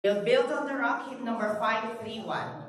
We'll build on the rock, hymn number 531.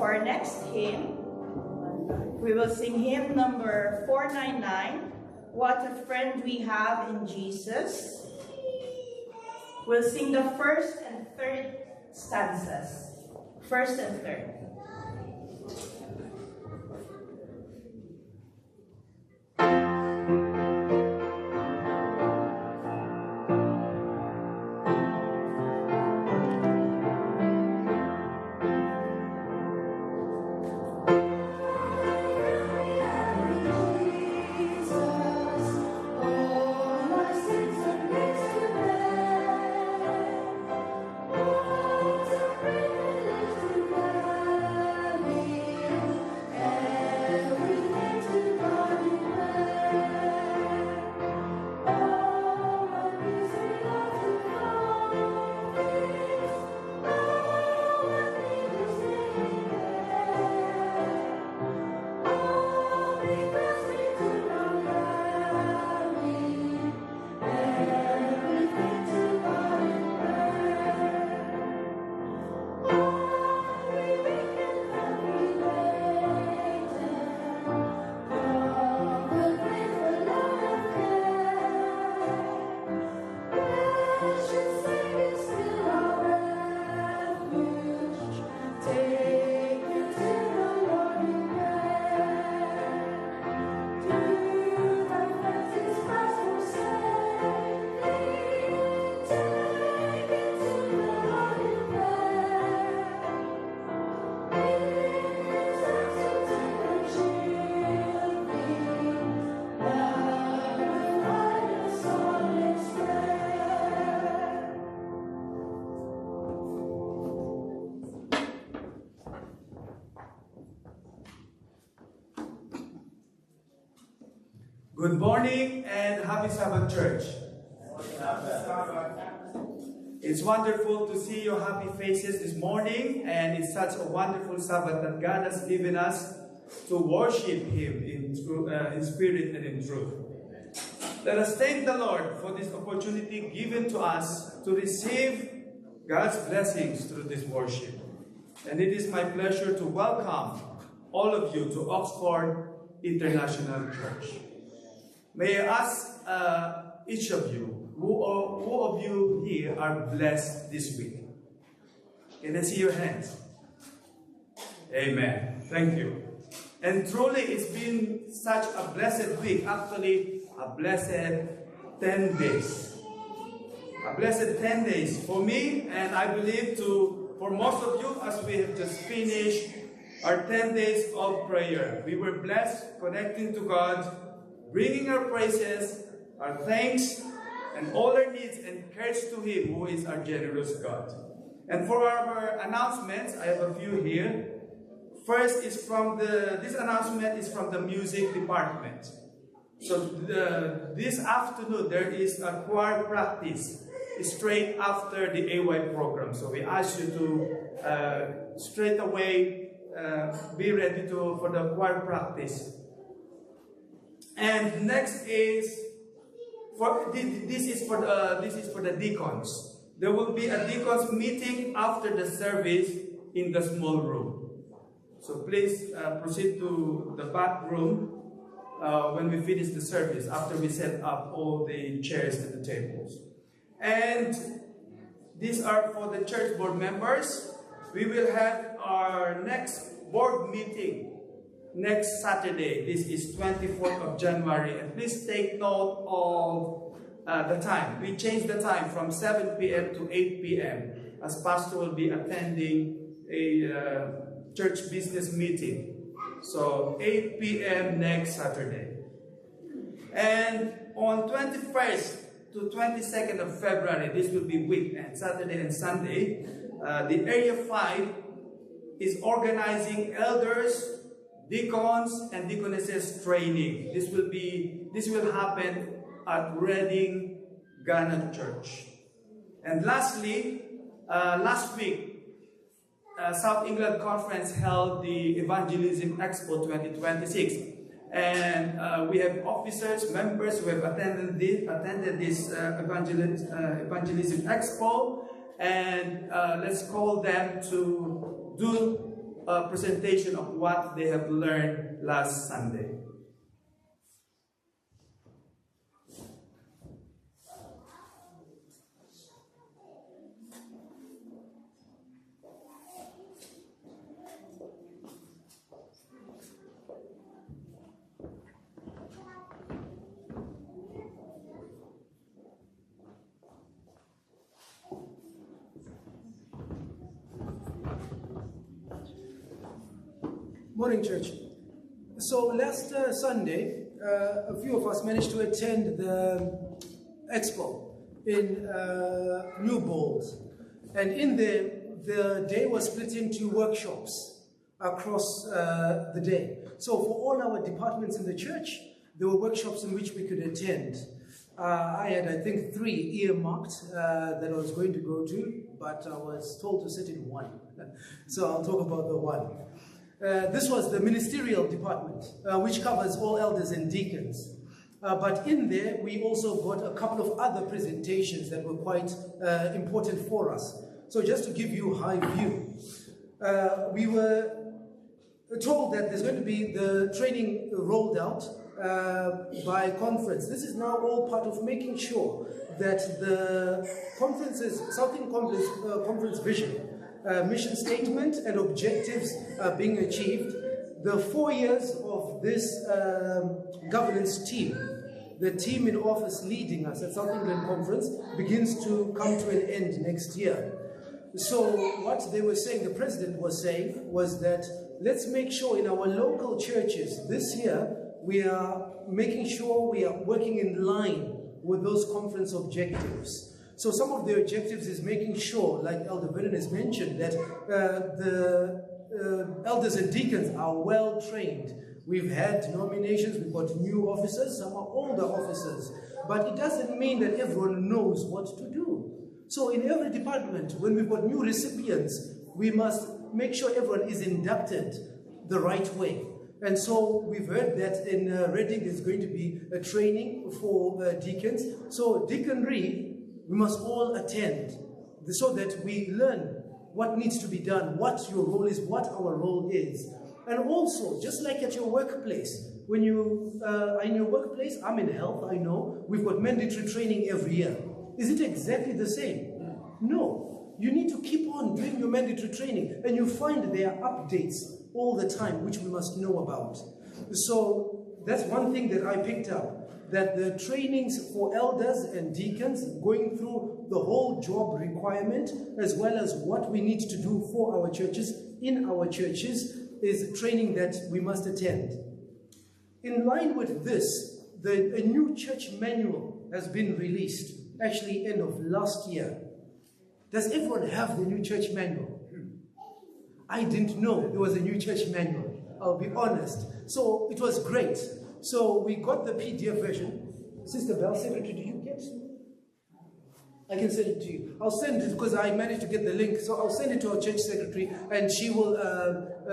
For our next hymn, we will sing hymn number 499, What a Friend We Have in Jesus. We'll sing the first and third stanzas. First and third. Good morning and happy Sabbath, church. It's wonderful to see your happy faces this morning, and it's such a wonderful Sabbath that God has given us to worship Him in spirit and in truth. Let us thank the Lord for this opportunity given to us to receive God's blessings through this worship. And it is my pleasure to welcome all of you to Oxford International Church. May I ask each of you, who of you here are blessed this week? Can I see your hands? Amen. Thank you. And truly, it's been such a blessed week. Actually, a blessed 10 days. A blessed 10 days for me, and I believe for most of you, as we have just finished our 10 days of prayer. We were blessed connecting to God, bringing our praises, our thanks, and all our needs and cares to Him, who is our generous God. And for our announcements, I have a few here. First is this announcement is from the music department. So this afternoon, there is a choir practice straight after the AY program. So we ask you to straight away be ready for the choir practice. And next is this is for the deacons. There will be a deacons meeting after the service in the small room. So please proceed to the back room when we finish the service, after we set up all the chairs and the tables. And these are for the church board members. We will have our next board meeting next Saturday. This is 24th of January. And please take note of the time. We changed the time from 7 p.m. to 8 p.m. as Pastor will be attending a church business meeting. So 8 p.m. next Saturday. And on 21st to 22nd of February, this will be weekend, Saturday and Sunday, the Area 5 is organizing elders, deacons, and deaconesses training. This will happen at Reading Ghana Church. And lastly, last week, South England Conference held the Evangelism Expo 2026. And we have officers, members who have attended this Evangelism Expo. And let's call them to do a presentation of what they have learned last Sunday. Morning, church. So last Sunday, a few of us managed to attend the expo in New Bold. And in there, the day was split into workshops across the day. So for all our departments in the church, there were workshops in which we could attend. I had, I think, 3 earmarked that I was going to go to, but I was told to sit in one. So I'll talk about the one. This was the ministerial department, which covers all elders and deacons. But in there, we also got a couple of other presentations that were quite important for us. So just to give you a high view, we were told that there's going to be the training rolled out by conference. This is now all part of making sure that the conferences, Southern Conference vision, mission statement and objectives are being achieved. The 4 years of this governance team, the team in office leading us at South England Conference, begins to come to an end next year. So what they were saying, the president was saying, was that let's make sure in our local churches this year we are making sure we are working in line with those conference objectives. So some of the objectives is making sure, like Elder Vernon has mentioned, that the elders and deacons are well trained. We've had nominations, we've got new officers, some are older officers, but it doesn't mean that everyone knows what to do. So in every department, when we've got new recipients, we must make sure everyone is inducted the right way. And so we've heard that in Reading there's going to be a training for deacons. So deaconry, we must all attend so that we learn what needs to be done, what your role is, what our role is. And also, just like at your workplace, when you are in your workplace, I'm in health, I know, we've got mandatory training every year. Is it exactly the same? No. You need to keep on doing your mandatory training, and you find there are updates all the time, which we must know about. So that's one thing that I picked up, that the trainings for elders and deacons, going through the whole job requirement, as well as what we need to do for our churches, in our churches, is training that we must attend. In line with this, a new church manual has been released, actually end of last year. Does everyone have the new church manual? I didn't know there was a new church manual, I'll be honest. So it was great. So we got the PDF version. Sister Bell, secretary, do you get it? I can send it to you. I'll send it because I managed to get the link. So I'll send it to our church secretary and she will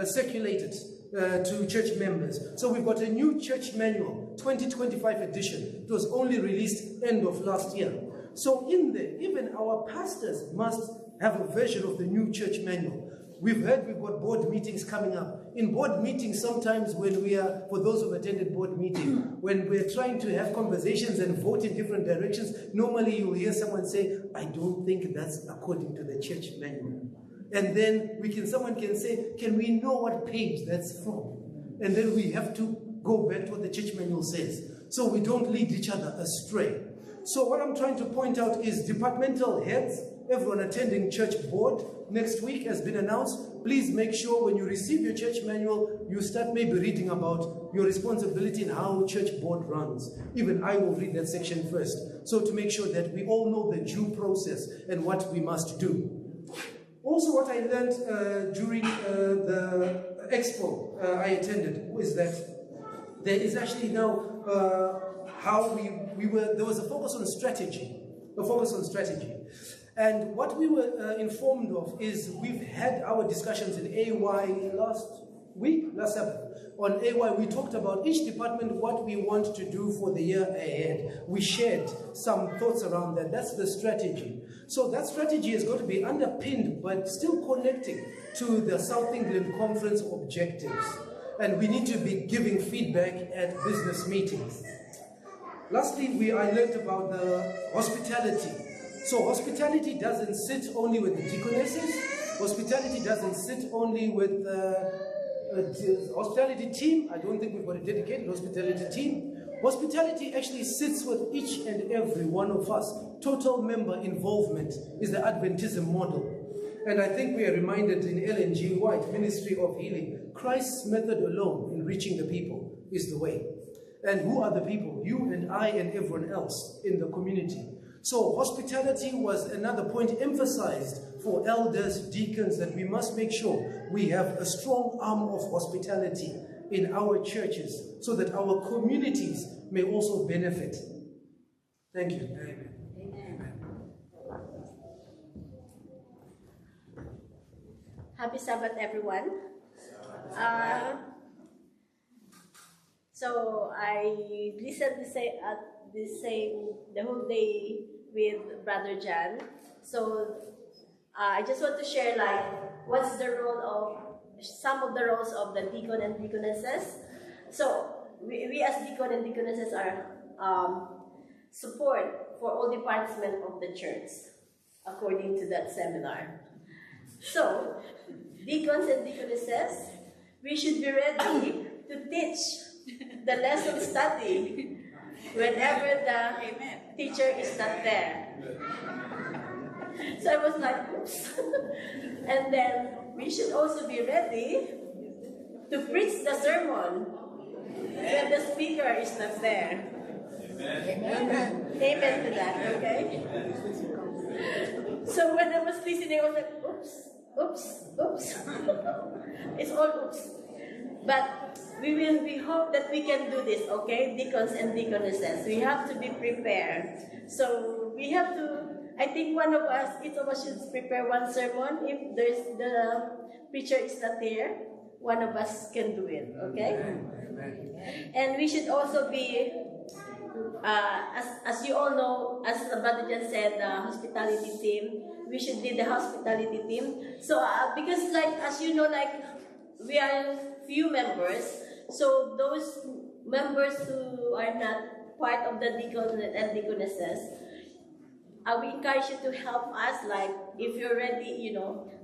circulate it to church members. So we've got a new church manual, 2025 edition. It was only released end of last year. So in there, even our pastors must have a version of the new church manual. We've heard we've got board meetings coming up. In board meetings, sometimes when we are, for those who've attended board meeting, when we're trying to have conversations and vote in different directions, normally you'll hear someone say, I don't think that's according to the church manual. And then someone can say, can we know what page that's from? And then we have to go back to what the church manual says, so we don't lead each other astray. So what I'm trying to point out is departmental heads, everyone attending church board next week has been announced. Please make sure when you receive your church manual, you start maybe reading about your responsibility and how church board runs. Even I will read that section first. So to make sure that we all know the due process and what we must do. Also what I learned during the expo I attended was that there is actually now there was a focus on strategy. And what we were informed of is we've had our discussions in AY last Sabbath. On AY, we talked about each department, what we want to do for the year ahead. We shared some thoughts around that. That's the strategy. So that strategy is going to be underpinned, but still connecting to the South England Conference objectives. And we need to be giving feedback at business meetings. Lastly, I learned about the hospitality. So hospitality doesn't sit only with the deaconesses. Hospitality doesn't sit only with the hospitality team. I don't think we've got a dedicated hospitality team. Hospitality actually sits with each and every one of us. Total member involvement is the Adventism model. And I think we are reminded in Ellen G. White, Ministry of Healing, Christ's method alone in reaching the people is the way. And who are the people? You and I and everyone else in the community. So hospitality was another point emphasized for elders, deacons, that we must make sure we have a strong arm of hospitality in our churches so that our communities may also benefit. Thank you. Amen. Happy Sabbath, everyone. So I listened the whole day with Brother Jan. So I just want to share what's the role of some of the roles of the deacon and deaconesses. So we as deacon and deaconesses are support for all departments of the church, according to that seminar. So deacons and deaconesses, we should be ready to teach the lesson study whenever the teacher is not there. So I was like, oops. And then we should also be ready to preach the sermon when the speaker is not there. Amen. Amen to that, okay? So when I was listening, I was like, oops. It's all oops. But we hope that we can do this, okay? Deacons and deaconesses. We have to be prepared. So we have to, I think each of us should prepare one sermon. If the preacher is not there, one of us can do it, okay? Amen. And we should also be, as you all know, as Brother Jan said, the hospitality team, we should lead the hospitality team. So, because as you know, we are few members, so those members who are not part of the deacons and deaconesses, we encourage you to help us, like if you're ready,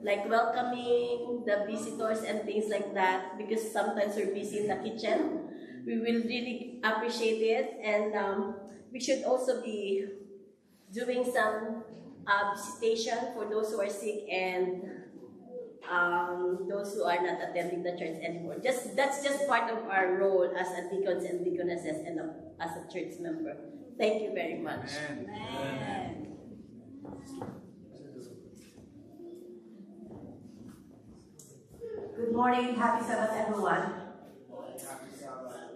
like welcoming the visitors and things like that, because sometimes we're busy in the kitchen. We will really appreciate it, and we should also be doing some visitation for those who are sick and those who are not attending the church anymore. That's just part of our role as a deacons and deaconesses and as a church member. Thank you very much. Amen. Good morning, happy Sabbath, everyone.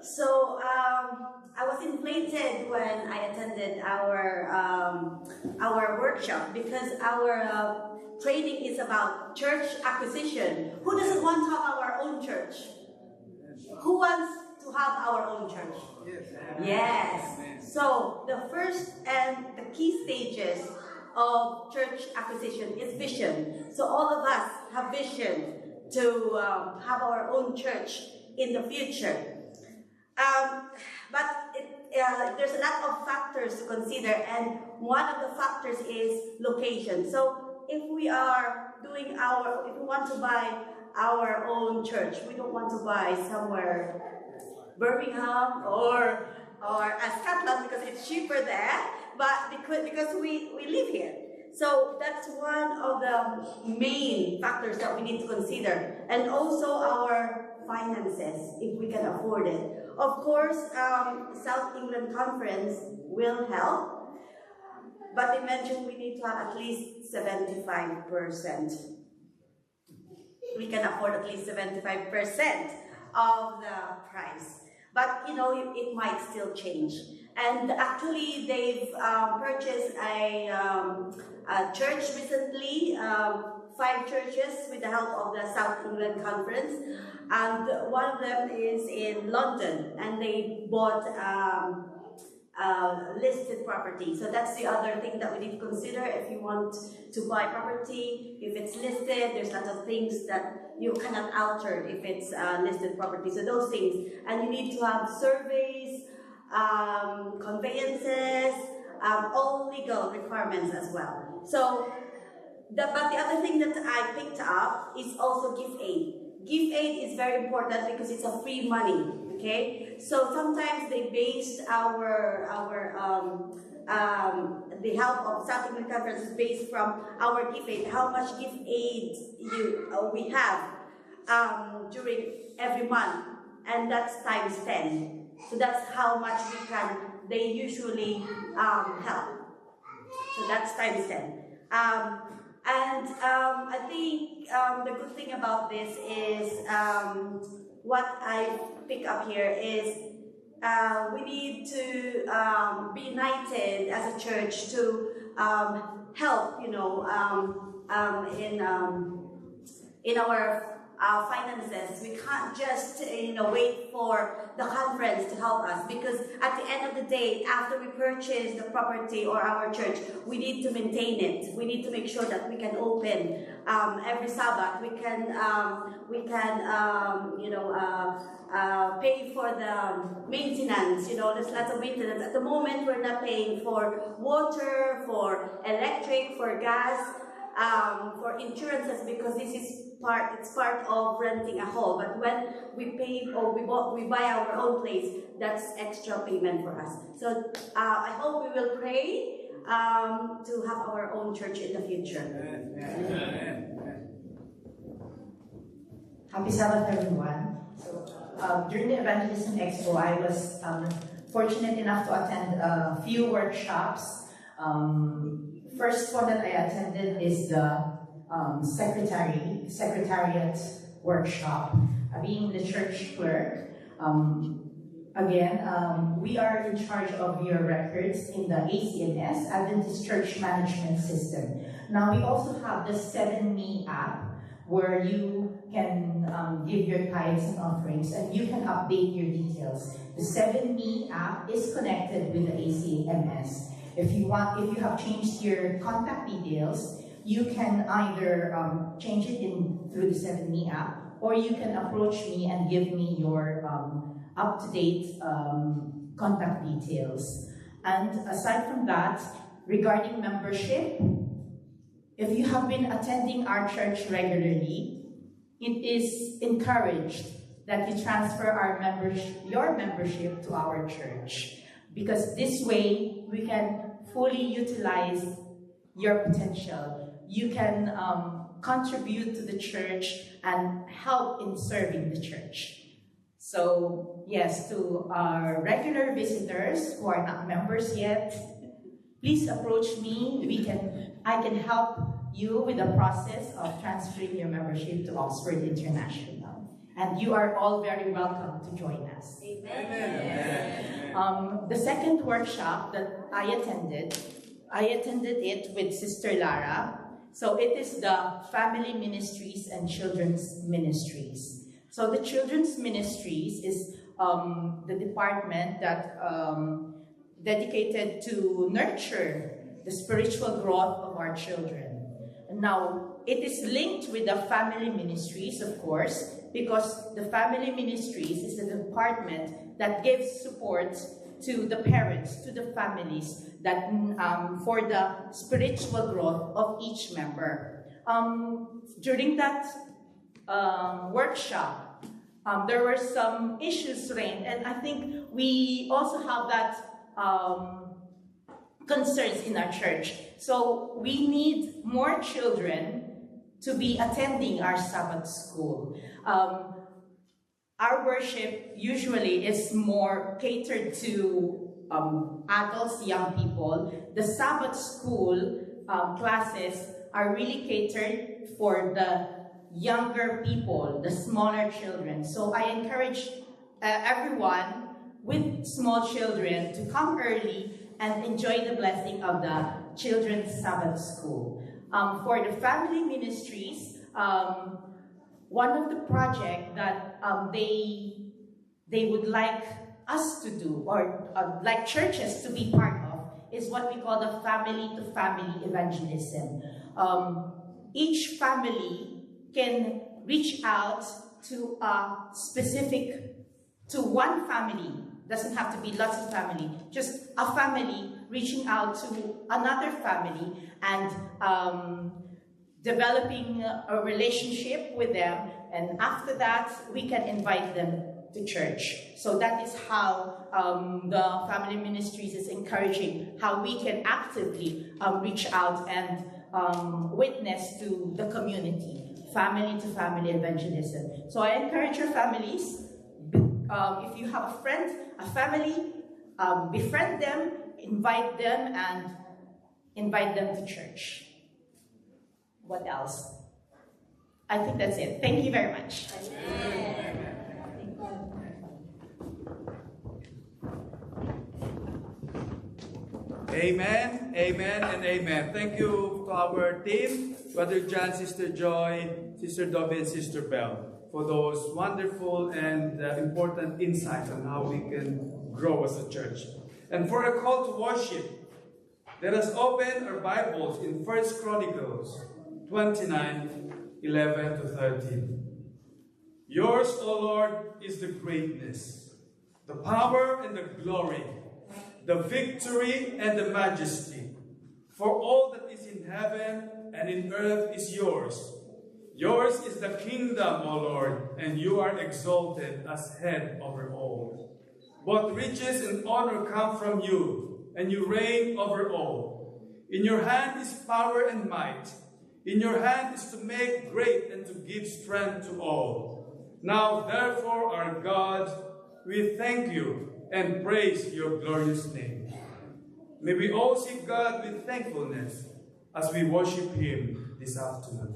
So I was inflated when I attended our workshop, because our training is about church acquisition. Who doesn't want to have our own church? Who wants to have our own church? Yes. So the first and the key stages of church acquisition is vision. So all of us have vision to have our own church in the future. But there's a lot of factors to consider, and one of the factors is location. So if we want to buy our own church, we don't want to buy somewhere Birmingham or Scotland, because it's cheaper there, but because we live here. So that's one of the main factors that we need to consider. And also our finances, if we can afford it. Of course, South England Conference will help, but they mentioned we need to have at least 75%. We can afford at least 75% of the price. But it might still change. And actually, they've purchased a church recently, 5 churches with the help of the South England Conference, and one of them is in London, and they bought listed property. So that's the other thing that we need to consider if you want to buy property. If it's listed, there's lots of things that you cannot alter if it's listed property. So those things, and you need to have surveys, conveyances, all legal requirements as well. So, but the other thing that I picked up is also gift aid. Gift aid is very important because it's a free money. Okay, so sometimes they based the help of South England Conference is based from our gift aid, how much gift aid we have during every month, and that's times 10. So that's how much they usually help. So that's times 10. I think the good thing about this is what I pick up here is we need to be united as a church to help, in our finances. We can't just wait for the conference to help us, because at the end of the day, after we purchase the property or our church, we need to maintain it. We need to make sure that we can open every Sabbath. We can pay for the maintenance. There's lots of maintenance. At the moment, we're not paying for water, for electric, for gas, for insurances, because this is it's part of renting a hall. But when we pay or we buy our own place, that's extra payment for us. So I hope we will pray to have our own church in the future. Amen. Happy Sabbath, everyone. So during the Evangelism Expo, I was fortunate enough to attend a few workshops. First one that I attended is the Secretariat workshop. Being the church clerk, we are in charge of your records in the ACMS, Adventist Church Management System. Now we also have the 7Me app, where you can give your tithes and offerings, and you can update your details. The 7Me app is connected with the ACMS. If you have changed your contact details, you can either change it through the 7Me app, or you can approach me and give me your up-to-date contact details. And aside from that, regarding membership, if you have been attending our church regularly, it is encouraged that you transfer your membership to our church, because this way we can fully utilize your potential. You can contribute to the church and help in serving the church. So yes, to our regular visitors who are not members yet, please approach me. I can help you with the process of transferring your membership to Oxford International. And you are all very welcome to join us. Amen. The second workshop that I attended it with Sister Lara. So it is the Family Ministries and Children's Ministries. So the Children's Ministries is the department that dedicated to nurture the spiritual growth of our children. Now, it is linked with the Family Ministries, of course, because the Family Ministries is the department that gives support to the parents, to the families, that for the spiritual growth of each member. During that workshop, there were some issues raised, and I think we also have that concerns in our church. So we need more children to be attending our Sabbath school. Our worship usually is more catered to adults, young people. The Sabbath school classes are really catered for the younger people, the smaller children. So I encourage everyone with small children to come early and enjoy the blessing of the Children's Sabbath School. For the Family Ministries, one of the projects that they would like us to do, or like churches to be part of, is what we call the family-to-family evangelism. Each family can reach out to one family. Doesn't have to be lots of family, just a family reaching out to another family and developing a relationship with them, and after that we can invite them to church. So that is how the Family Ministries is encouraging how we can actively reach out and witness to the community, family-to-family evangelism. So I encourage your families, if you have a family, befriend them, invite them, and invite them to church. What else? I think that's it. Thank you very much. Amen, amen, and amen. Thank you to our team, Brother John, Sister Joy, Sister Dobby, and Sister Belle, for those wonderful and important insights on how we can grow as a church. And for a call to worship, let us open our Bibles in 1 Chronicles 29, 11 to 13. Yours, O Lord, is the greatness, the power and the glory, the victory and the majesty. For all that is in heaven and in earth is yours. Yours is the kingdom, O Lord, and you are exalted as head over all. Both riches and honor come from you, and you reign over all. In your hand is power and might. In your hand is to make great and to give strength to all. Now, therefore, our God, we thank you and praise your glorious name. May we all seek God with thankfulness as we worship him this afternoon.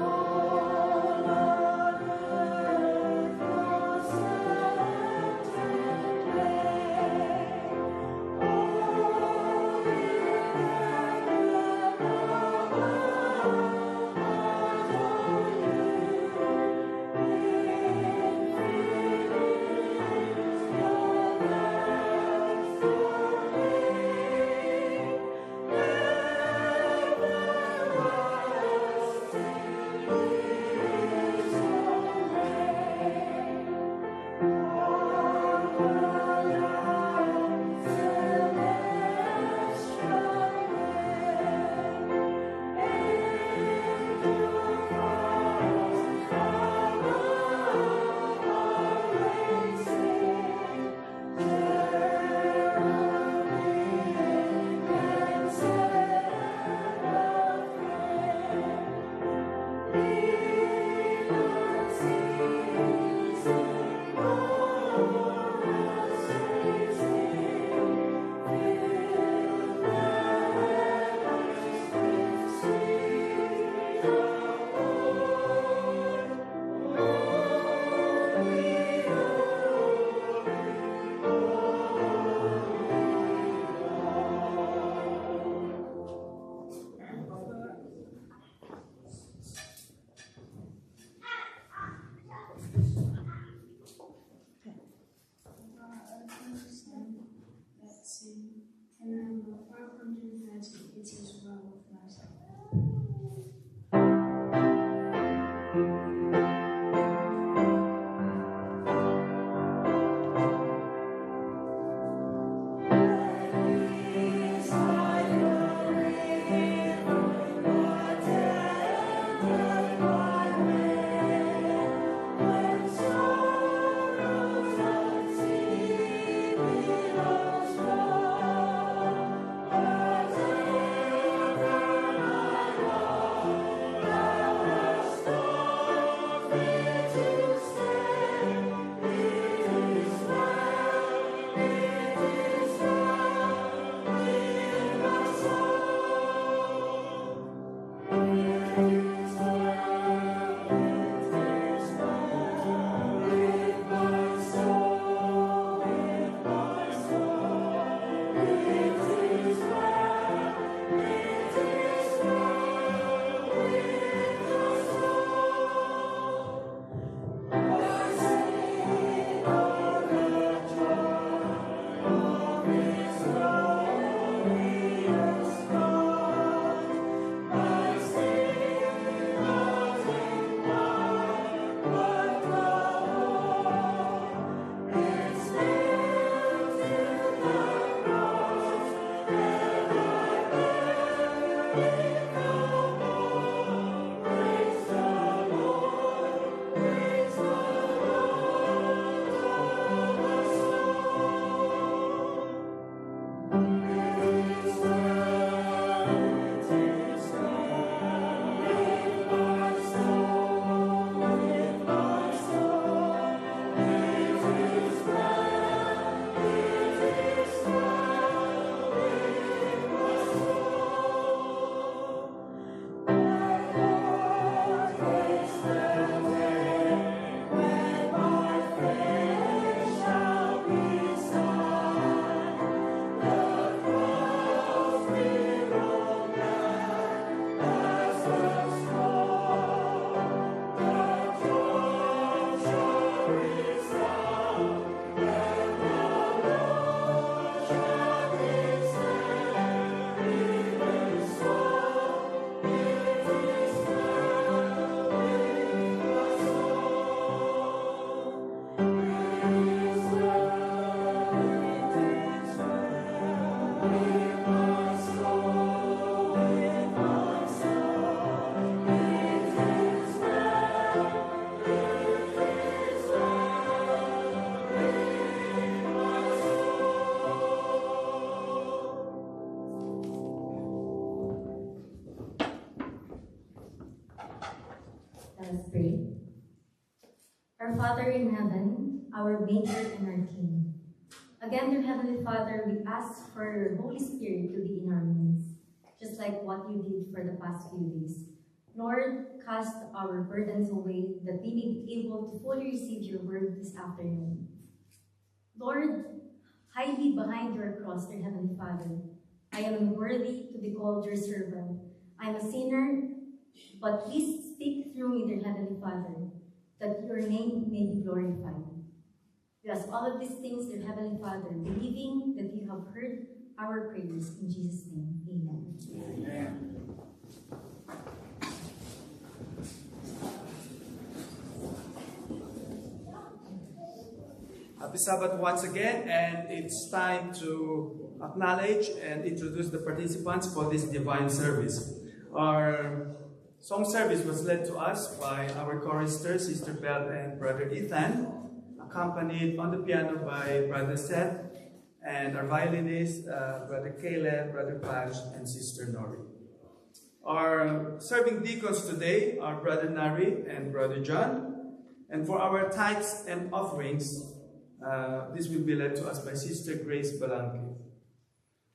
Oh Let us pray. Our Father in heaven, our Maker and our King. Again, dear Heavenly Father, we ask for your Holy Spirit to be in our midst, just like what you did for the past few days. Lord, cast our burdens away, that we may be able to fully receive your word this afternoon. Lord, hide me behind your cross, dear Heavenly Father. I am unworthy to be called your servant. I am a sinner, but please speak through me, dear Heavenly Father, that your name may be glorified. We ask all of these things, dear Heavenly Father, believing that you have heard our prayers. In Jesus' name, amen. Amen. Happy Sabbath once again, and it's time to acknowledge and introduce the participants for this divine service. Our song service was led to us by our choristers, Sister Belle and Brother Ethan, accompanied on the piano by Brother Seth, and our violinists, Brother Caleb, Brother Pash, and Sister Nori. Our serving deacons today are Brother Nari and Brother John, and for our tithes and offerings, this will be led to us by Sister Grace Balanque.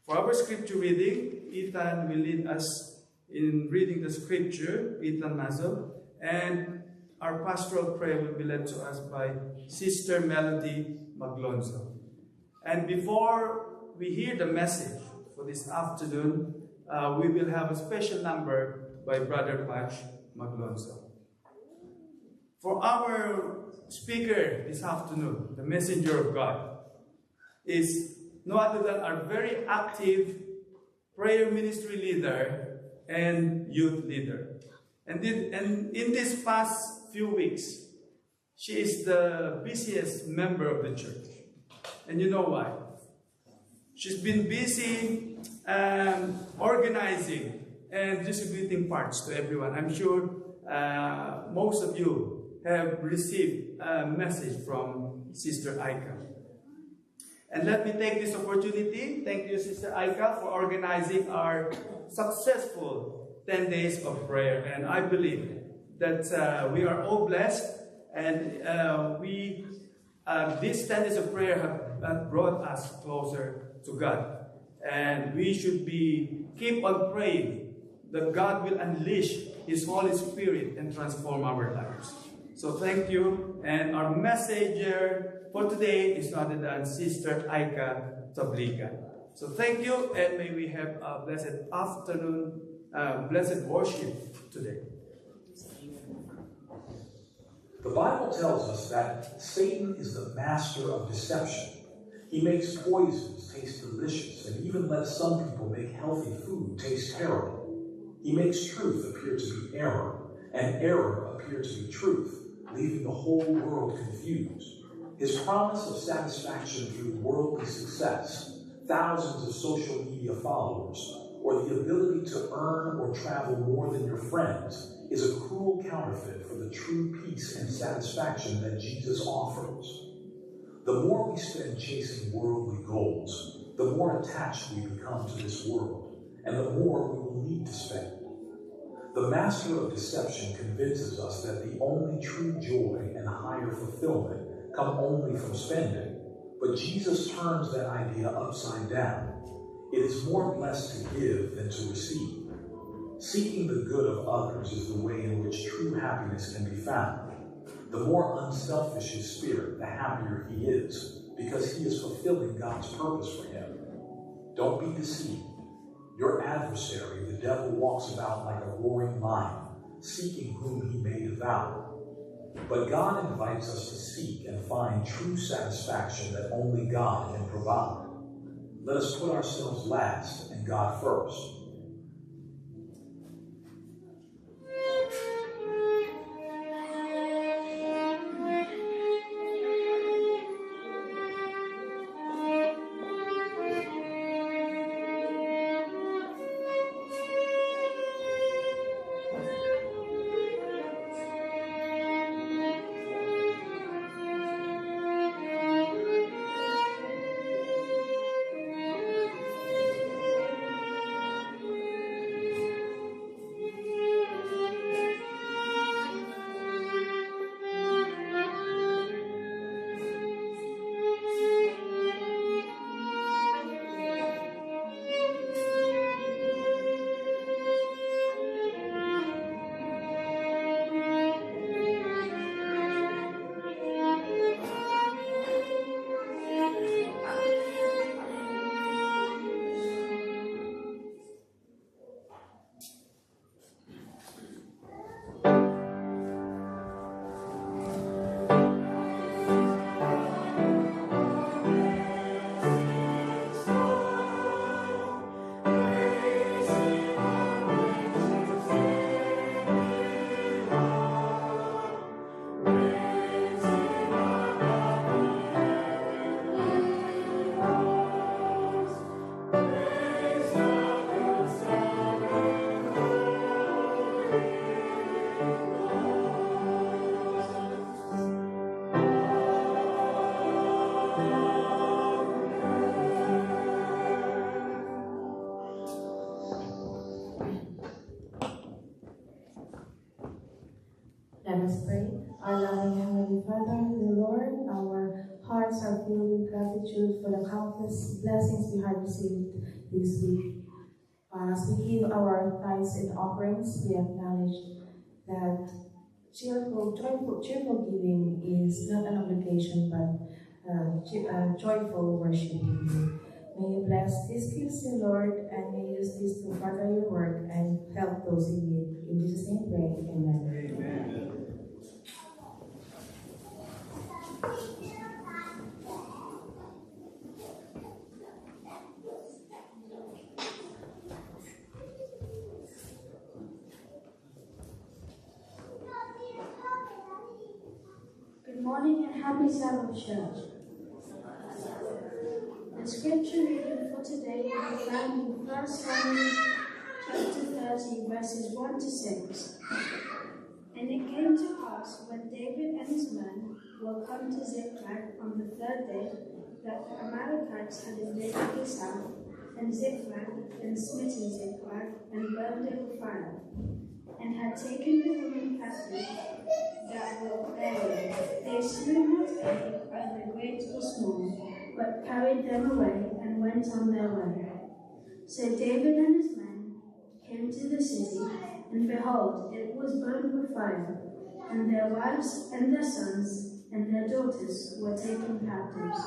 For our scripture reading, Ethan will lead us in reading the scripture, Ethan Mazo, and our pastoral prayer will be led to us by Sister Melody Maglonzo. And before we hear the message for this afternoon, we will have a special number by Brother Patch Maglonzo. For our speaker this afternoon, the messenger of God, is no other than our very active prayer ministry leader, and youth leader. And in these past few weeks, she is the busiest member of the church. And you know why? She's been busy organizing and distributing parts to everyone. I'm sure most of you have received a message from Sister Aika. And let me take this opportunity. Thank you, Sister Aika, for organizing our successful 10 days of prayer. And I believe that we are all blessed, and these 10 days of prayer have brought us closer to God. And we should keep on praying that God will unleash His Holy Spirit and transform our lives. So thank you. And our messenger for today is none other than Sister Aika Tabliga. So thank you, and may we have a blessed afternoon, blessed worship today. The Bible tells us that Satan is the master of deception. He makes poisons taste delicious and even lets some people make healthy food taste terrible. He makes truth appear to be error and error appear to be truth, leaving the whole world confused. His promise of satisfaction through worldly success, thousands of social media followers, or the ability to earn or travel more than your friends is a cruel counterfeit for the true peace and satisfaction that Jesus offers. The more we spend chasing worldly goals, the more attached we become to this world, and the more we will need to spend. The master of deception convinces us that the only true joy and higher fulfillment come only from spending, but Jesus turns that idea upside down. It is more blessed to give than to receive. Seeking the good of others is the way in which true happiness can be found. The more unselfish his spirit, the happier he is, because he is fulfilling God's purpose for him. Don't be deceived. Your adversary, the devil, walks about like a roaring lion, seeking whom he may devour. But God invites us to seek and find true satisfaction that only God can provide. Let us put ourselves last and God first. Let us pray. Our loving Heavenly Father, the Lord, our hearts are filled with gratitude for the countless blessings we have received this week. As we give our tithes and offerings, we acknowledge that cheerful giving is not an obligation, but joyful worship. May you bless these gifts, Lord, and may you use this to further your work and help those in need. In Jesus' name, pray. Amen. Amen. morning and happy Sabbath, church. The scripture reading for today will be found in 1 Samuel chapter 30, verses 1 to 6. And it came to pass, when David and his men were come to Ziklag on the third day, that the Amalekites had invaded the south, and Ziklag, and smitten Ziklag, and burned it with fire, and had taken the women captive that were therein. They slew not any, either great or small, but carried them away, and went on their way. So David and his men came to the city, and behold, it was burned with fire, and their wives and their sons and their daughters were taken captives.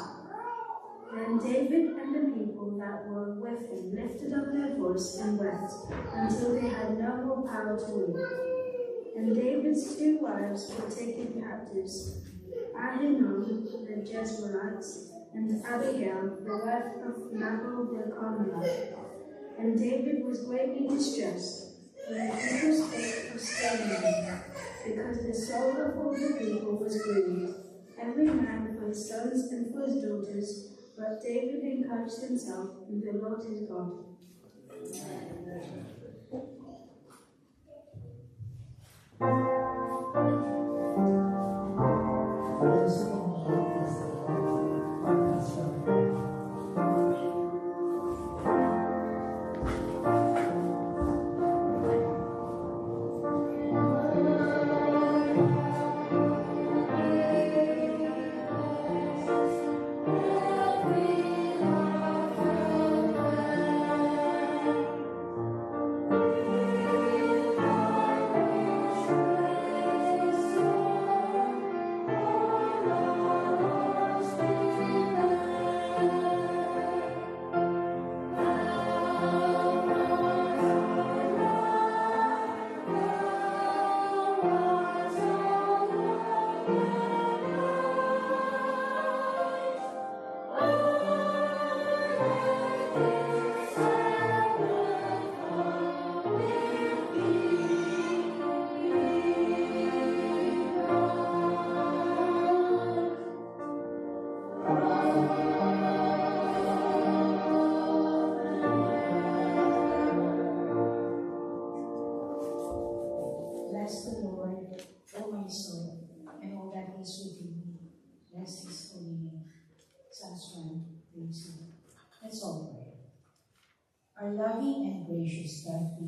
Then David and the people that were with him lifted up their voice and wept, until they had no more power to weep. And David's 2 wives were taken captives, Ahinoam the Jezreelite, and Abigail, the wife of Nabal the Carmelite. And David was greatly distressed, for the people spake of stoning him, because the soul of all the people was grieved, every man for his sons and for his daughters. But David encouraged himself in the Lord his God. Bless the Lord, O my soul, and all that is within me. Bless his holy name. Psalms 1, praise him. Let's all pray. Our loving and gracious God, we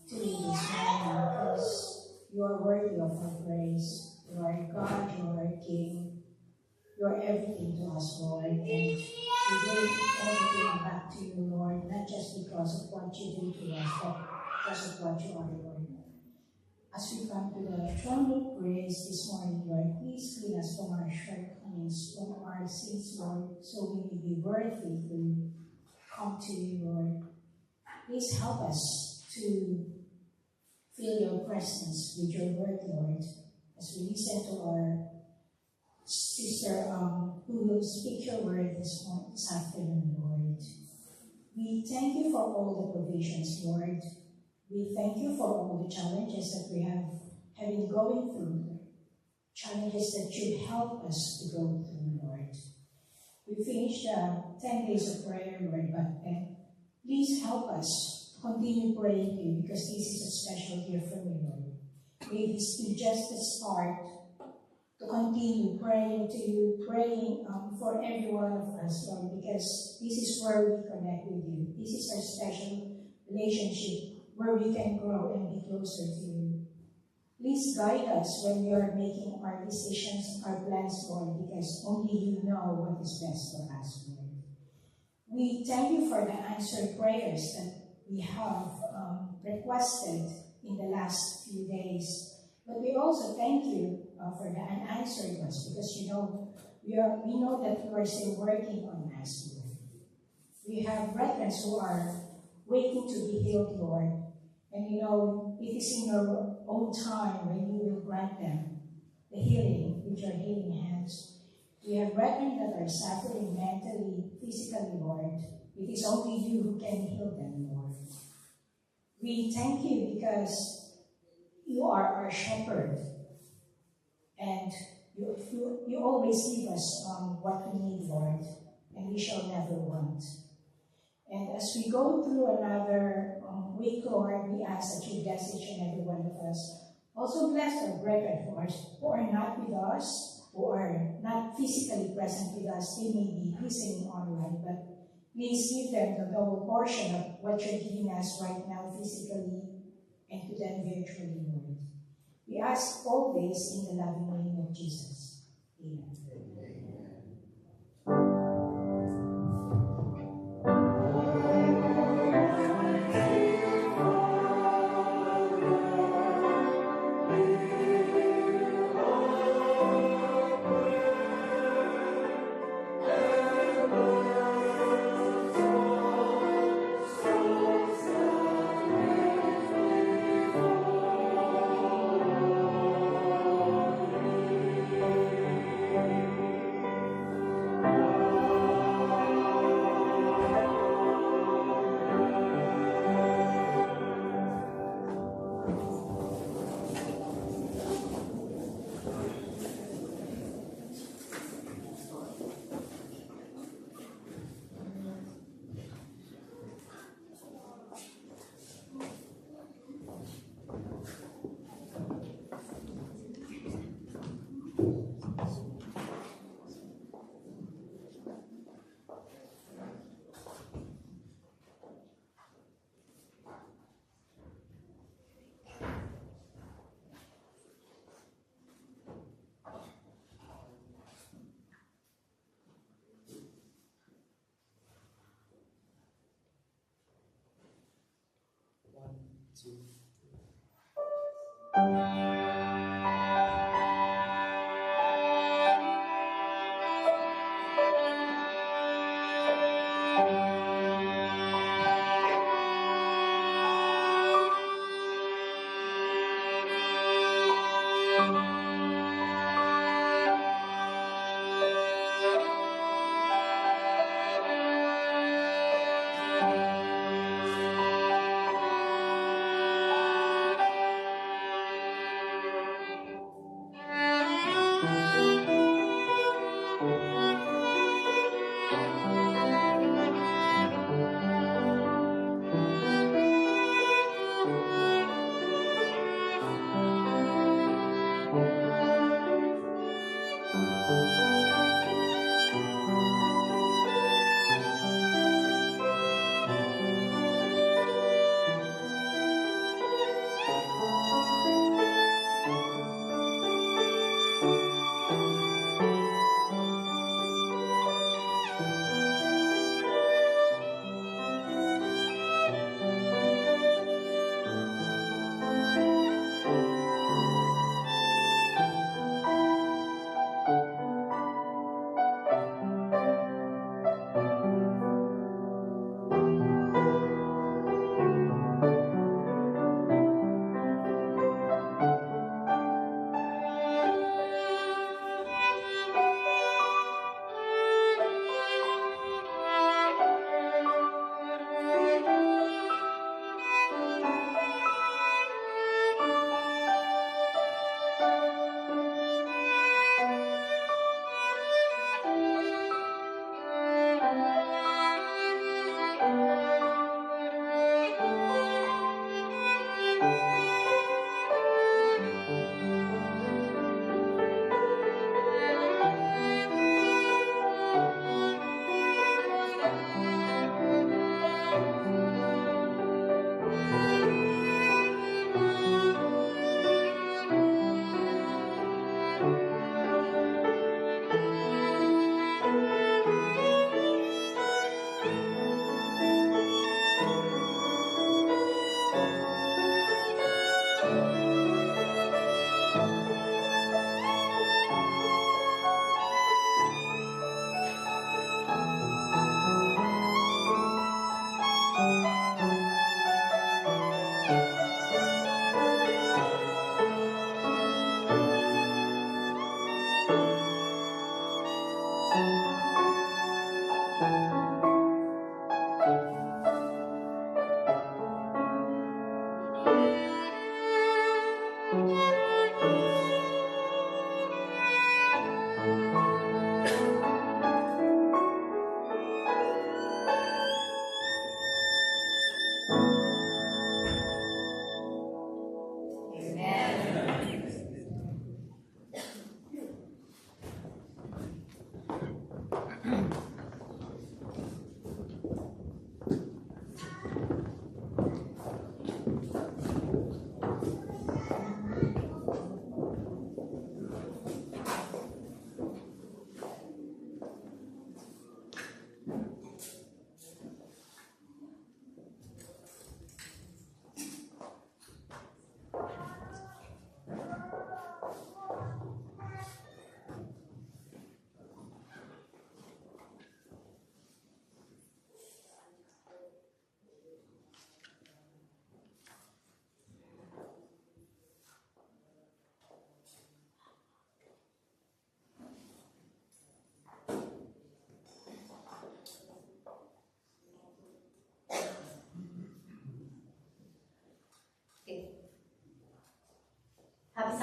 today this morning, because you are worthy of our praise. You are God, you are King. You are everything to us, Lord. And we bring everything back to you, Lord, not just because of what you do to us, but because of what you are, Lord. As we come to the throne of grace this morning, Lord, please clean us from our shortcomings, from our sins, Lord, so we may be worthy to come to you, Lord. Please help us to feel your presence with your word, Lord, as we listen to our sister who will speak your word this afternoon, Lord. We thank you for all the provisions, Lord. We thank you for all the challenges that we have been going through, challenges that you help us to go through, Lord. We finished 10 days of prayer, Lord, but please help us continue praying to you, because this is a special year for me, Lord. May this be just the start to continue praying to you, praying for every one of us, Lord, because this is where we connect with you. This is our special relationship where we can grow and be closer to you. Please guide us when we are making our decisions, our plans, Lord, because only you know what is best for us, Lord. We thank you for the answered prayers that we have requested in the last few days. But we also thank you for the unanswered ones, because we know that you are still working on us, Lord. We have brethren who are waiting to be healed, Lord. And it is in your own time when you will grant them the healing with your healing hands. We have brethren that are suffering mentally, physically, Lord. It is only you who can heal them, Lord. We thank you because you are our shepherd. And You always give us what we need, Lord, and we shall never want. And as we go through another week, Lord, we ask that you bless each and every one of us. Also bless our brethren who are not with us, who are not physically present with us. They may be listening online, but please give them the double portion of what you're giving us right now physically and to them virtually, Lord. We ask all this in the loving name of Jesus. Amen.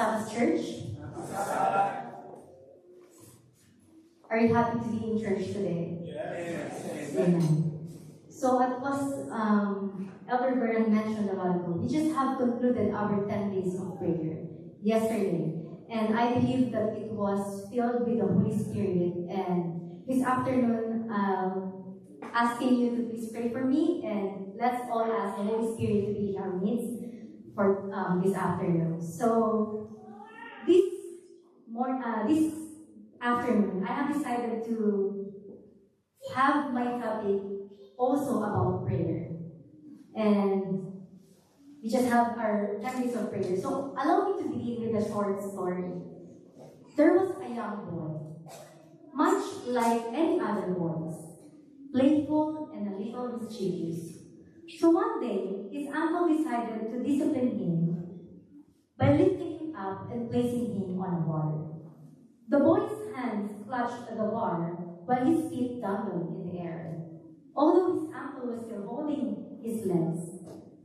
Sabbath Church? Are you happy to be in church today? Yes. Amen. So it was Elder Bernard mentioned a while ago. We just have concluded our 10 days of prayer yesterday. And I believe that it was filled with the Holy Spirit. And this afternoon, asking you to please pray for me, and let's all ask the Holy Spirit to be in our midst for this afternoon. So this afternoon, I have decided to have my topic also about prayer. And we just have our 10 days of prayer. So allow me to begin with a short story. There was a young boy, much like any other boys, playful and a little mischievous. So one day, his uncle decided to discipline him by lifting him up and placing him on a bar. The boy's hands clutched at the bar while his feet dangled in the air. Although his uncle was still holding his legs,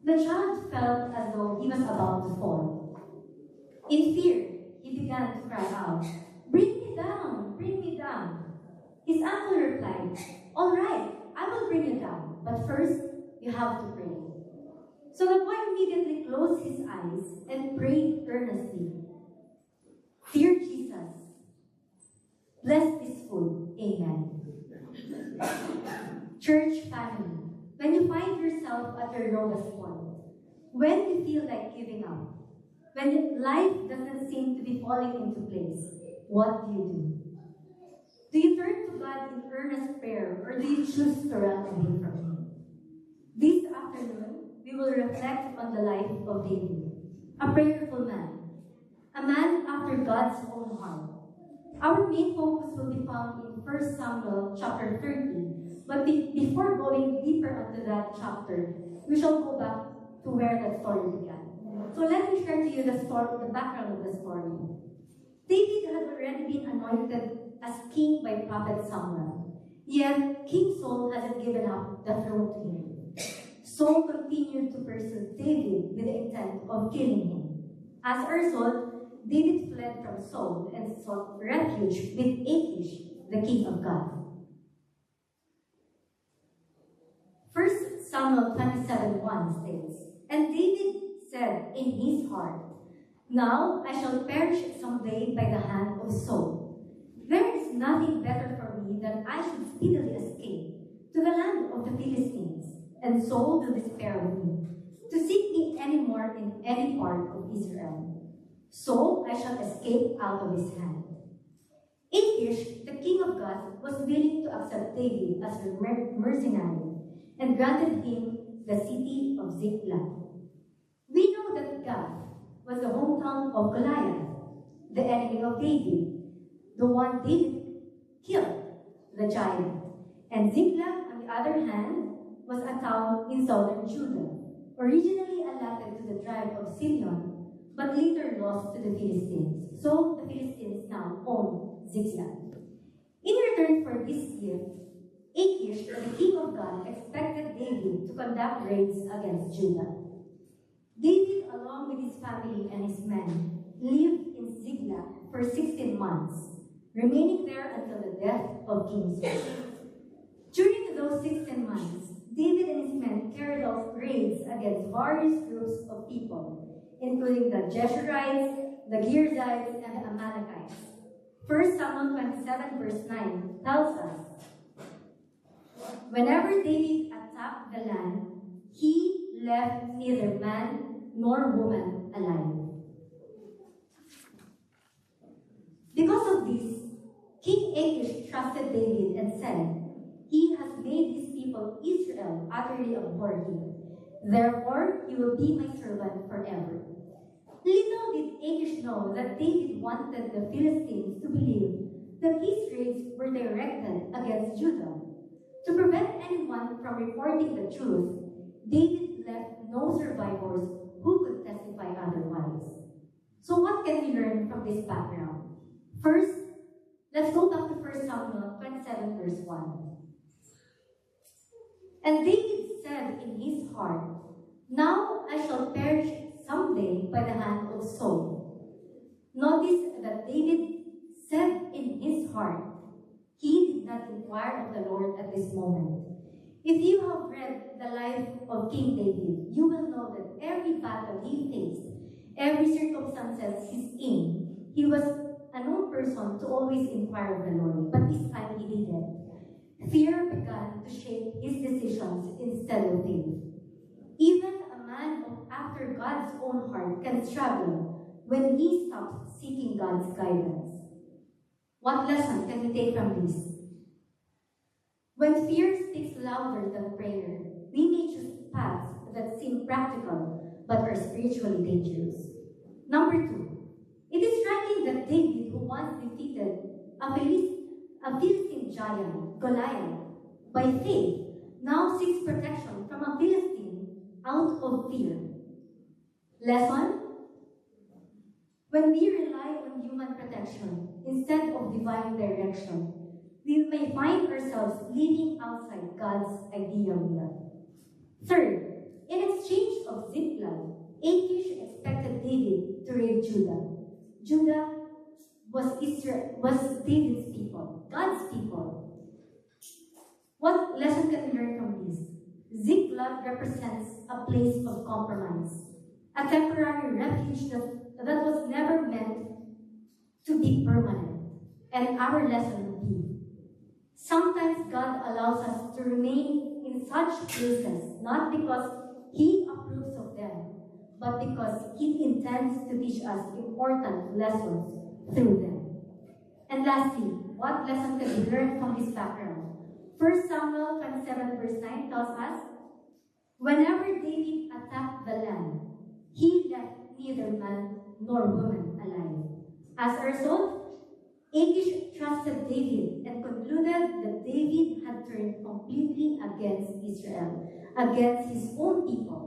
the child felt as though he was about to fall. In fear, he began to cry out, "Bring me down! Bring me down!" His uncle replied, "All right, I will bring you down, but first you have to pray." So the boy immediately closed his eyes and prayed earnestly. "Dear Jesus, bless this food. Amen." Church family, when you find yourself at your lowest point, when you feel like giving up, when life doesn't seem to be falling into place, what do? Do you turn to God in earnest prayer, or do you choose to run away from Him? This afternoon, we will reflect on the life of David, a prayerful man, a man after God's own heart. Our main focus will be found in 1 Samuel chapter 30, but before going deeper into that chapter, we shall go back to where that story began. So let me share to you the story, the background of the story. David had already been anointed as king by prophet Samuel, yet King Saul hasn't given up the throne to him. Saul continued to pursue David with the intent of killing him. As a result, David fled from Saul and sought refuge with Achish, the king of God. 1 Samuel 27:1 states, "And David said in his heart, 'Now I shall perish someday by the hand of Saul. There is nothing better for me than I should speedily escape to the land of the Philistines, and Saul will despair of me, to seek me any more in any part of Israel. So I shall escape out of his hand.'" Achish, the king of God, was willing to accept David as a mercenary and granted him the city of Ziklag. We know that Gath was the hometown of Goliath, the enemy of David, the one David killed, the giant. And Ziklag, on the other hand, was a town in southern Judah, originally allotted to the tribe of Simeon, but later lost to the Philistines. So the Philistines now own Ziklag. In return for this gift, Achish, the king of God, expected David to conduct raids against Judah. David, along with his family and his men, lived in Ziklag for 16 months, remaining there until the death of King Saul. During those 16 months, David and his men carried out raids against various groups of people, including the Jeshurites, the Girzites, and the Amalekites. 1 Samuel 27 verse 9 tells us, whenever David attacked the land, he left neither man nor woman alive. Because of this, King Achish trusted David and said, "He has made his people Israel utterly abhor him. Therefore, he will be my servant forever." Little did Achish know that David wanted the Philistines to believe that his raids were directed against Judah. To prevent anyone from reporting the truth, David left no survivors who could testify otherwise. So what can we learn from this background? First, let's go back to 1 Samuel 27 verse 1. "And David said in his heart, 'Now I shall perish someday by the hand of Saul.' Notice that David said in his heart, he did not inquire of the Lord at this moment. If you have read the life of King David, you will know that every battle he faced, every circumstances he's in, he was a known person to always inquire of the Lord, but this time he didn't. Fear began to shape his decisions instead of faith. Even a man after God's own heart can struggle when he stops seeking God's guidance. What lesson can we take from this? When fear speaks louder than prayer, we may choose paths that seem practical but are spiritually dangerous. Number 2, it is striking that David, who once defeated a Philistine giant, Goliath, by faith, now seeks protection from a Philistine out of fear. Lesson? When we rely on human protection instead of divine direction, we may find ourselves living outside God's ideal will. Third, in exchange of Ziklag, Achish expected David to raid Judah. Judah was David's people, God's people. What lesson can we learn from this? Ziklag represents a place of compromise, a temporary refuge that was never meant to be permanent. And our lesson would be, sometimes God allows us to remain in such places, not because He approves of them, but because He intends to teach us important lessons through them. And lastly, what lesson can we learn from this background? 1 Samuel 27 verse 9 tells us, whenever David attacked the land, he left neither man nor woman alive. As a result, Achish trusted David and concluded that David had turned completely against Israel, against his own people.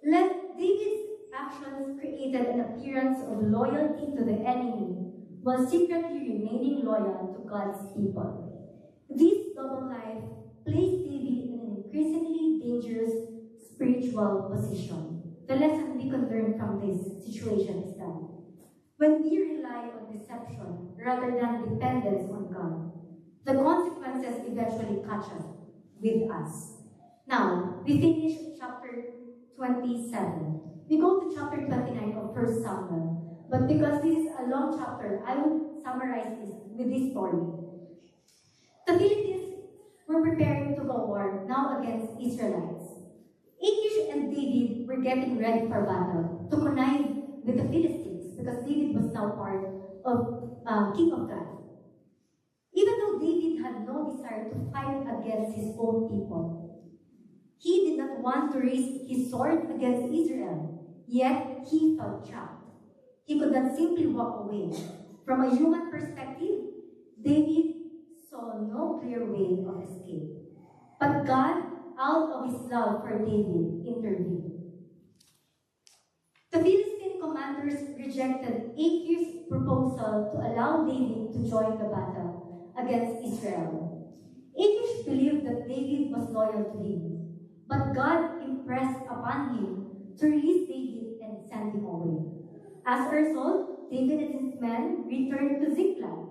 David's actions created an appearance of loyalty to the enemy while secretly remaining loyal to God's people. This double life placed David in an increasingly dangerous spiritual position. The lesson we can learn from this situation is that when we rely on deception rather than dependence on God, the consequences eventually catch up with us. Now, we finish chapter 27. We go to chapter 29 of 1 Samuel. But because this is a long chapter, I will summarize this with this story. The Philistines were preparing to go war now against Israelites. Achish and David were getting ready for battle to connive with the Philistines because David was now part of King of God. Even though David had no desire to fight against his own people, he did not want to raise his sword against Israel, yet he felt trapped. He could not simply walk away. From a human perspective, David saw no clear way of escape. But God, out of his love for David, intervened. The Philistine commanders rejected Achish's proposal to allow David to join the battle against Israel. Achish believed that David was loyal to him, but God impressed upon him to release David and send him away. As a result, David and his men returned to Ziklag,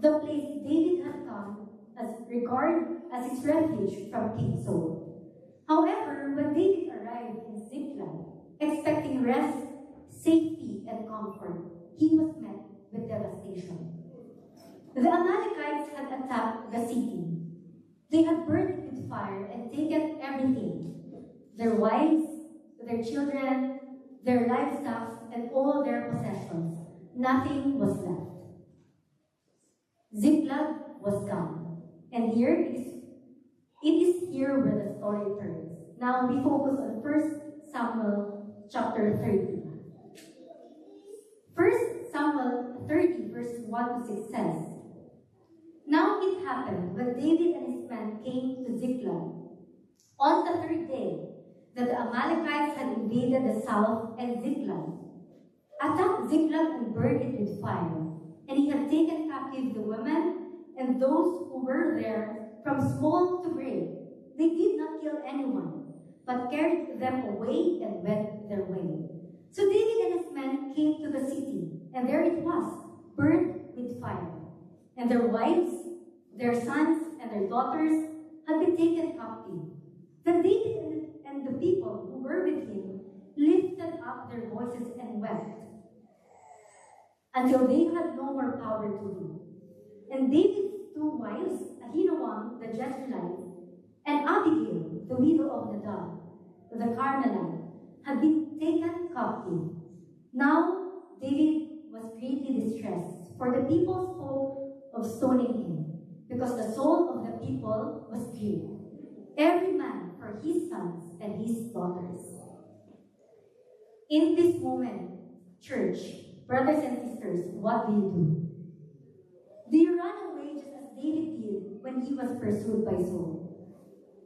the place David had come regarded as his refuge from King Saul. However, when David arrived in Ziklag, expecting rest, safety, and comfort, he was met with devastation. The Amalekites had attacked the city. They had burned it with fire and taken everything: their wives, their children, their livestock, and all their possessions. Nothing was left. Ziklag was gone. And here it is here where the story turns. Now we focus on 1 Samuel chapter 30. 1 Samuel 30 verses 1 to 6 says, Now it happened when David and his men came to Ziklag on the third day that the Amalekites had invaded the south and Ziklag, attacked Ziklag and burned it with fire. And he had taken captive the women and those who were there from small to great. They did not kill anyone, but carried them away and went their way. So David and his men came to the city and there it was, burned with fire. And their wives, their sons, and their daughters had been taken captive. Then David and the people who were with him lifted up their voices and wept until they had no more power to weep. And David's two wives, Ahinoam the Jezreelite, and Abigail, the widow of Nadab, the Carmelite, had been taken captive. Now David was greatly distressed, for the people spoke of stoning him, because the soul of the people was grieved, every man for his sons and his daughters. In this moment, church, brothers and sisters, what do you do? Do you run away just as David did when he was pursued by Saul?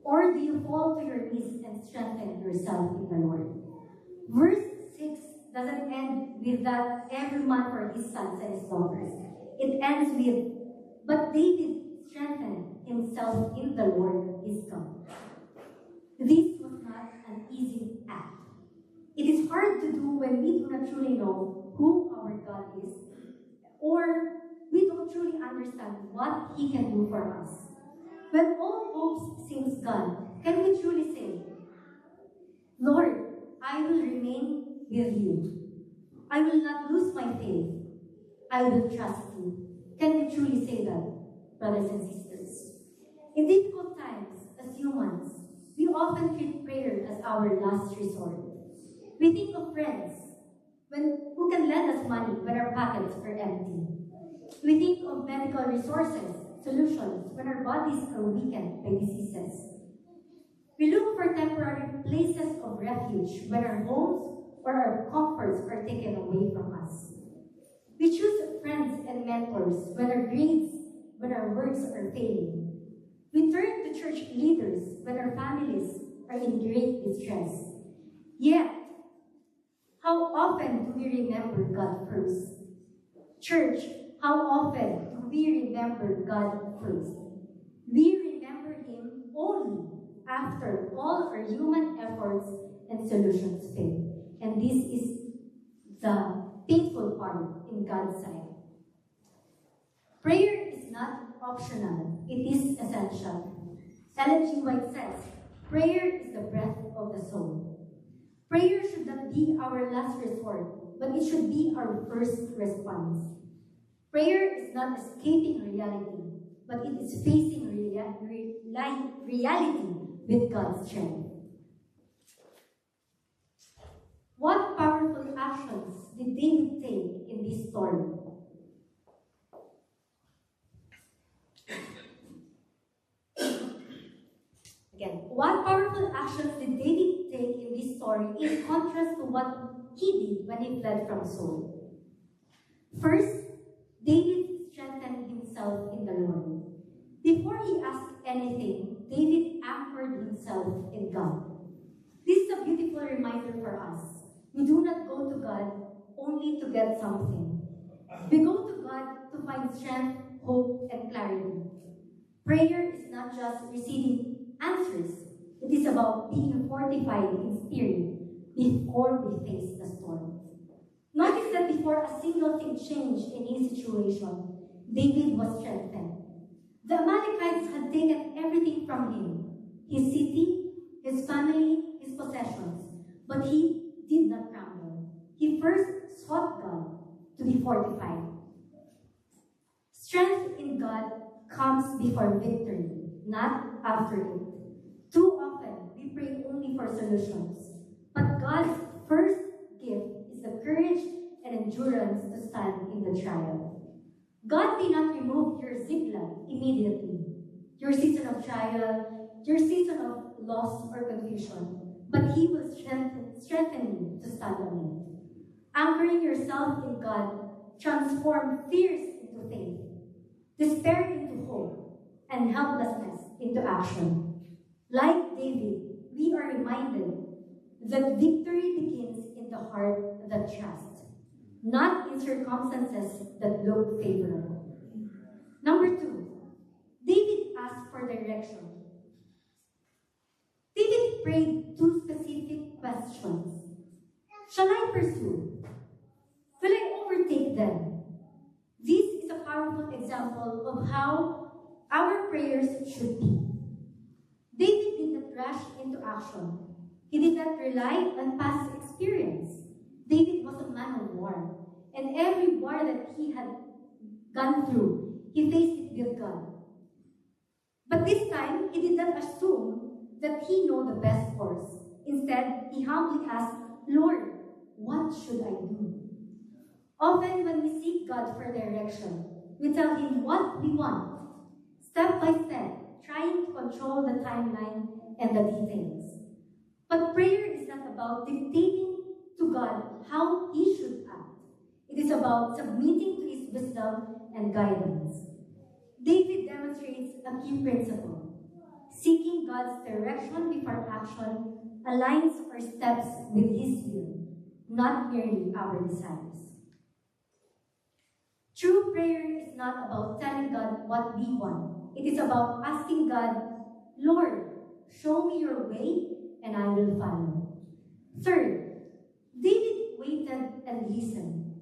Or do you fall to your knees and strengthen yourself in the Lord? Verse 6 doesn't end with that every man for his sons and his daughters. It ends with, but David strengthened himself in the Lord his God. This was not an easy act. It is hard to do when we do not truly know who our God is, or we don't truly understand what He can do for us. When all hope seems gone, can we truly say, Lord, I will remain with you. I will not lose my faith. I will trust you. Can we truly say that, brothers and sisters? In difficult times, as humans, we often treat prayer as our last resort. We think of friends who can lend us money when our pockets are empty. We think of medical resources, solutions, when our bodies are weakened by diseases. We look for temporary places of refuge when our homes or our comforts are taken away from us. We choose friends and mentors when our works are failing. We turn to church leaders when our families are in great distress. Yet, how often do we remember God first? Church, how often do we remember God first? We remember Him only after all our human efforts and solutions fail. And this is the painful part in God's sight. Prayer is not optional, it is essential. Ellen G. White says, prayer is the breath of the soul. Prayer should not be our last resort, but it should be our first response. Prayer is not escaping reality, but it is facing reality with God's strength. What powerful actions did David take in this story? Again, what powerful actions did David take in this story in contrast to what he did when he fled from Saul? First, David strengthened himself in the Lord. Before he asked anything, David anchored himself in God. This is a beautiful reminder for us. We do not go to God only to get something. We go to God to find strength, hope, and clarity. Prayer is not just receiving answers. It is about being fortified in spirit before we face the storm. Notice that before a single thing changed in his situation, David was strengthened. The Amalekites had taken everything from him, his city, his family, his possessions, but he did not crumble. He first sought God to be fortified. Strength in God comes before victory, not after it. Too often, we pray only for solutions, but God's first gift is the courage and endurance to stand in the trial. God may not remove your ziklag immediately, your season of trial, your season of loss or confusion, but He will strengthen you to stand on it. Anchoring yourself in God transforms fears into faith, despair into hope, and helplessness into action. Like David, we are reminded that victory begins in the heart that trusts, not in circumstances that look favorable. Number 2, David asked for direction. David prayed 2 specific questions. Shall I pursue? Will I overtake overtake them. This is a powerful example of how our prayers should be. David did not rush into action. He did not rely on past experience. David was a man of war, and every war that he had gone through, he faced it with God. But this time, he did not assume that he knew the best course. Instead, he humbly asked, Lord, what should I do? Often when we seek God for direction, we tell Him what we want, step by step, trying to control the timeline and the details. But prayer is not about dictating to God how He should act. It is about submitting to His wisdom and guidance. David demonstrates a key principle. Seeking God's direction before action aligns our steps with His will, not merely our desires. True prayer is not about telling God what we want. It is about asking God, Lord, show me your way and I will follow. Third, David waited and listened.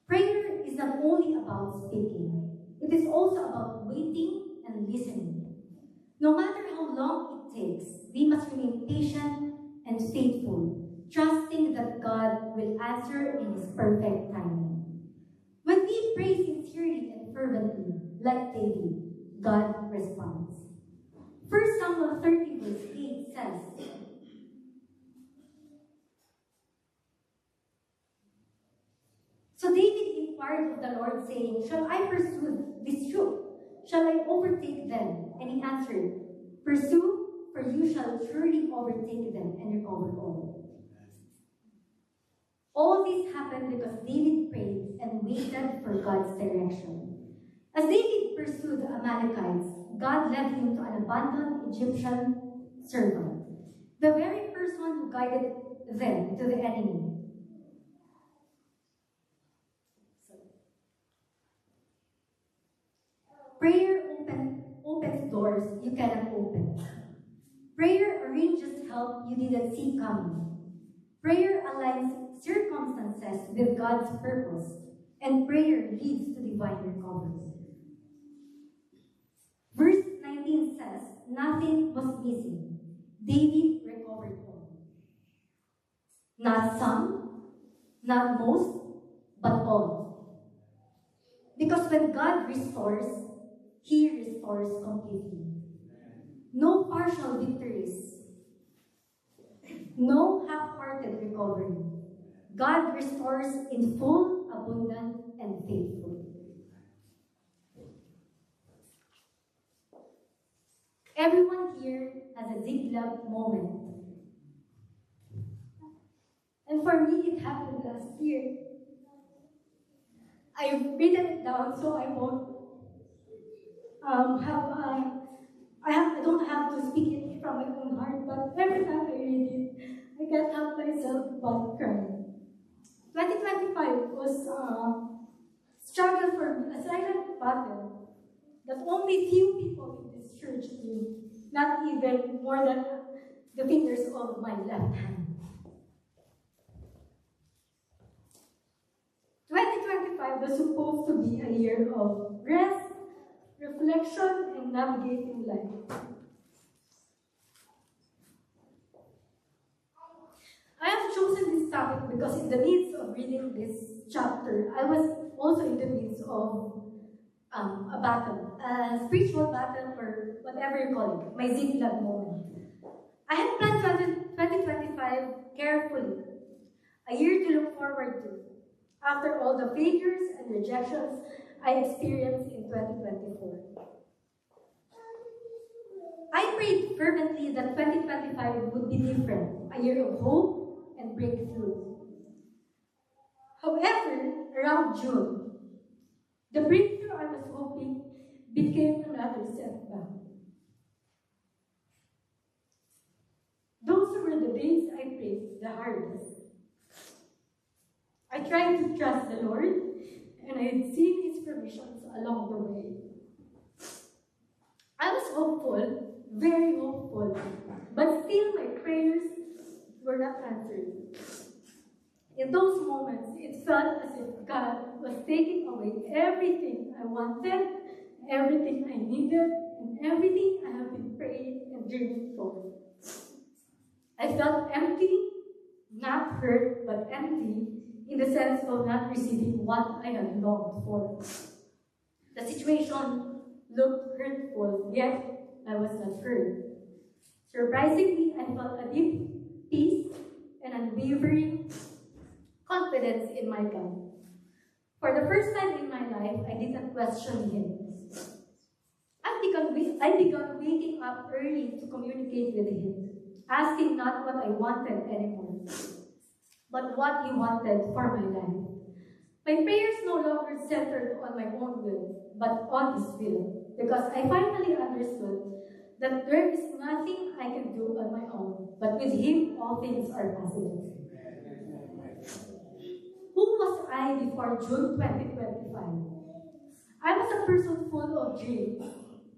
Prayer is not only about speaking. It is also about waiting and listening. No matter how long it takes, we must remain patient and faithful, trusting that God will answer in His perfect timing. When we pray sincerely and fervently, like David, God responds. 1 Samuel 30 verse 8 says, So David inquired of the Lord, saying, Shall I pursue this troop? Shall I overtake them? And he answered, Pursue, for you shall surely overtake them and recover all. All this happened because David prayed and waited for God's direction. As David pursued the Amalekites, God led him to an abandoned Egyptian servant, the very person who guided them to the enemy. Prayer opens doors you cannot open. Prayer arranges help you didn't see coming. Prayer aligns circumstances with God's purpose, and prayer leads to divine recovery. Verse 19 says, Nothing was missing. David recovered all. Not some, not most, but all. Because when God restores, He restores completely. No partial victories. No half-hearted recovery. God restores in full, abundant, and faithful. Everyone here has a Ziklag moment. And for me, it happened last year. I've written it down so I won't I don't have to speak it from my own heart, but every time I read it, I can't help myself but crying. 2025 was a struggle for me, a silent battle that only few people in this church knew, not even more than the fingers of my left hand. 2025 was supposed to be a year of rest, reflection, and navigating life. I have chosen this topic because in the midst of reading this chapter, I was also in the midst of a battle, a spiritual battle, or whatever you call it, my Ziklag moment. I had planned 2025 carefully, a year to look forward to, after all the failures and rejections I experienced in 2024. I prayed fervently that 2025 would be different, a year of hope and breakthrough. However, around June, the breakthrough I was hoping became another setback. Those were the days I prayed the hardest. I tried to trust the Lord, and I had seen His provisions along the way. I was hopeful, very hopeful, but still my prayers were not answered. In those moments, it felt as if God was taking away everything I wanted, everything I needed, and everything I have been praying and dreaming for. I felt empty, not hurt, but empty in the sense of not receiving what I had longed for. The situation looked hurtful, yet I was not hurt. Surprisingly, I felt a deep peace and unwavering confidence in my God. For the first time in my life, I did not question Him. I began waking up early to communicate with Him, asking not what I wanted anymore, but what He wanted for my life. My prayers no longer centered on my own will, but on His will, because I finally understood that there is nothing I can do on my own, but with Him all things are possible. Who was I before June 2025? I was a person full of dreams,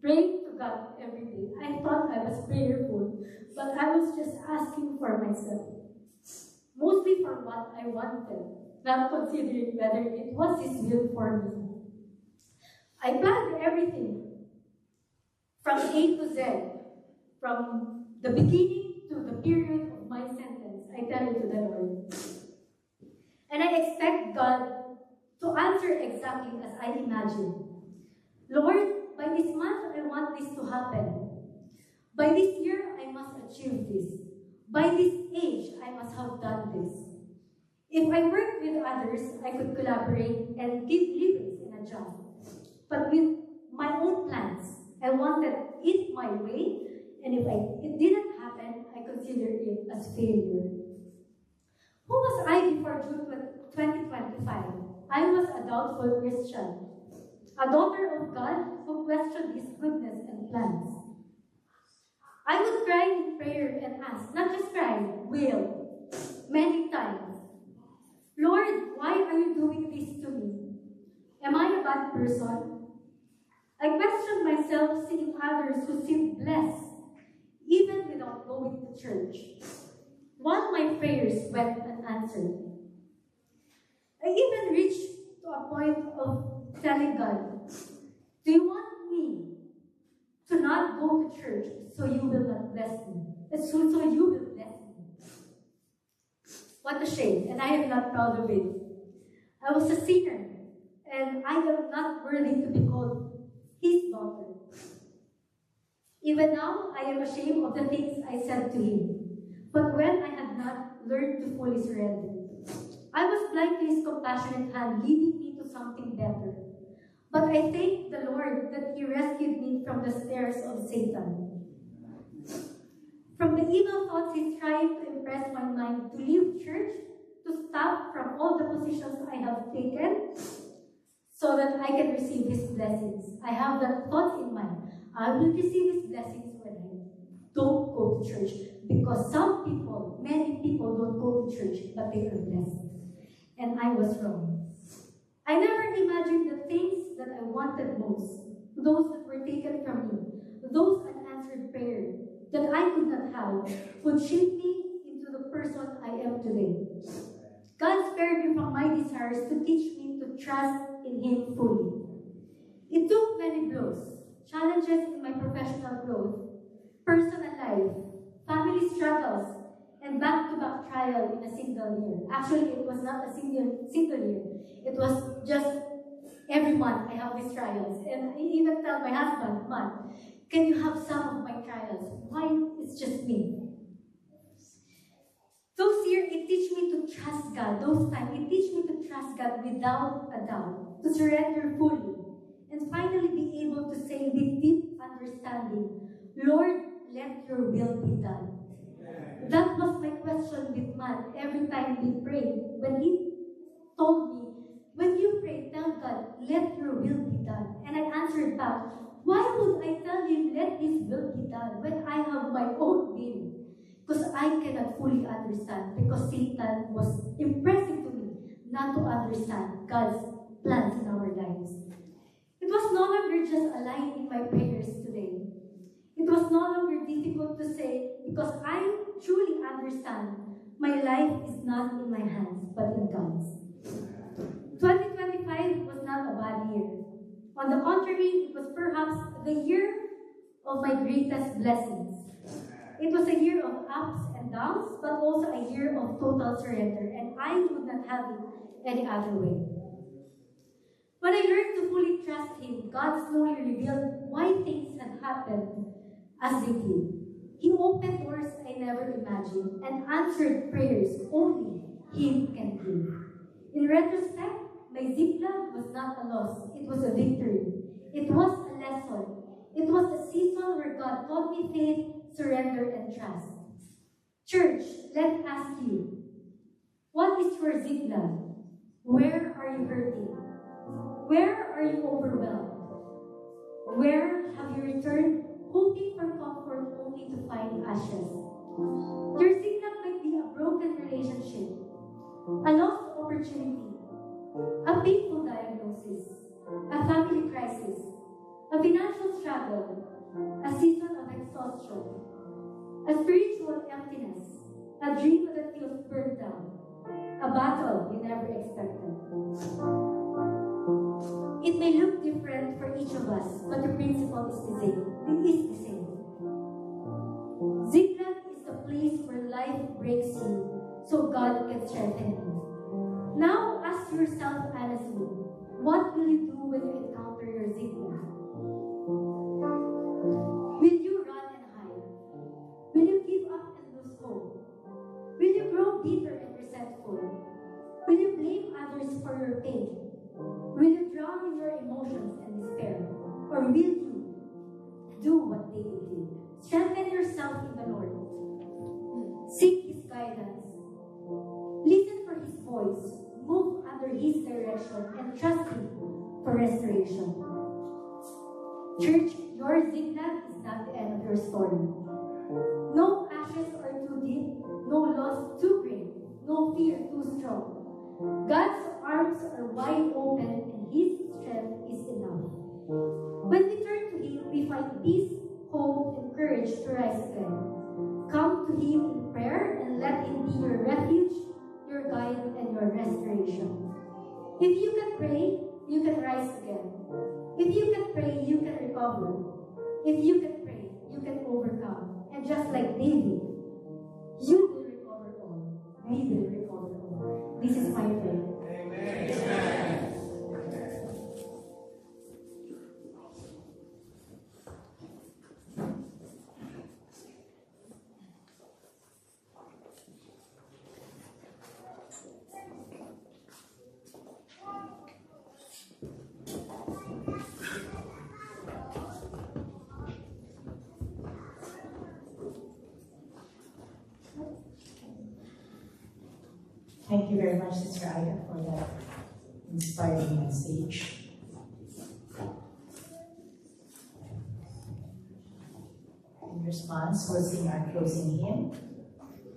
praying to God every day. I thought I was prayerful, but I was just asking for myself, mostly for what I wanted, not considering whether it was His will for me. I planned everything from A to Z, from the beginning to the period of my sentence. I tell it to the Lord. And I expect God to answer exactly as I imagine. Lord, by this month, I want this to happen. By this year, I must achieve this. By this age, I must have done this. If I worked with others, I could collaborate and give livings in a job. But with my own plans, I wanted it my way, and if it didn't happen, I considered it as failure. Who was I before June 2025? I was a doubtful Christian, a daughter of God who questioned His goodness and plans. I would cry in prayer and ask, not just cry, wail, many times. Lord, why are you doing this to me? Am I a bad person? I questioned myself seeing others who seemed blessed, even without going to church. While my prayers went unanswered, I even reached to a point of telling God, do you want me to not go to church so you will not bless me? So you will bless me. What a shame, and I am not proud of it. I was a sinner, and I am not worthy to be called His daughter. Even now, I am ashamed of the things I said to Him. But when I had not learned to fully surrender, I was blind to His compassionate hand leading me to something better. But I thank the Lord that He rescued me from the snares of Satan. From the evil thoughts He's trying to impress my mind to leave church, to stop from all the positions I have taken, so that I can receive His blessings. I have that thought in mind. I will receive His blessings when I don't go to church. Because some people, many people don't go to church, but they are blessed. And I was wrong. I never imagined the things that I wanted most, those that were taken from me, those unanswered prayers that I could not have, would shape me into the person I am today. God spared me from my desires to teach me to trust in Him fully. It took many blows, challenges in my professional growth, personal life, family struggles, and back-to-back trial in a single year. Actually, it was not a single year. It was just every month I have these trials. And I even tell my husband, man, can you have some of my trials? Why it's just me? Those years, it teach me to trust God. Those times, it teach me to trust God without a doubt, to surrender fully, and finally be able to say with deep understanding, Lord, let your will be done. That was my question with Matt every time we prayed. When he told me, when you pray, tell God, let your will be done. And I answered back, why would I tell Him, let His will be done, when I have my own will? Because I cannot fully understand, because Satan was impressing to me not to understand God's plans in our lives. It was no longer just a line in my prayers today. It was no longer difficult to say because I truly understand my life is not in my hands. but in God's. 2025 was not a bad year. On the contrary, it was perhaps the year of my greatest blessings. It was a year of ups and downs, but also a year of total surrender, and I would not have it any other way. When I learned to fully trust Him, God slowly revealed why things had happened as they did. He opened doors I never imagined and answered prayers only He can do. In retrospect, my Ziklag was not a loss, it was a victory. It was a lesson. It was a season where God taught me faith, surrender, and trust. Church, let me ask you, what is your Ziklag? Where are you hurting? Where are you overwhelmed? Where have you returned hoping for comfort only to find ashes? Your Ziklag might be a broken relationship, a lost opportunity, a painful diagnosis, a family crisis, a financial struggle, a season of exhaustion, a spiritual emptiness, a dream that feels burned down, a battle you never expected. It may look different for each of us, but the principle is the same. It is the same. Ziklag is the place where life breaks you, so God can strengthen you. Now ask yourself honestly, what will you do when you encounter your Ziklag? Will you run and hide? Will you give up and lose hope? Will you grow bitter and resentful? Will you blame others for your pain? Will you drown in your emotions and despair? Or will you do what David did? Strengthen yourself in the Lord. Seek His guidance. Listen for His voice. Move under His direction and trust Him for restoration. Church, your Ziklag is not the end of your story. No ashes are too deep, no loss too great, no fear too strong. God's arms are wide open and His strength is enough. When we turn to Him, we find peace, hope, and courage to rise again. Come to Him in prayer and let Him be your refuge, your guide, and your restoration. If you can pray, you can rise again. If you can pray, you can recover. If you can pray, you can overcome. And just like David, you will recover all. We will recover all. This is my prayer. Amen. Thank you very much, Sister Ida, for that inspiring message. In response, we'll sing our closing hymn.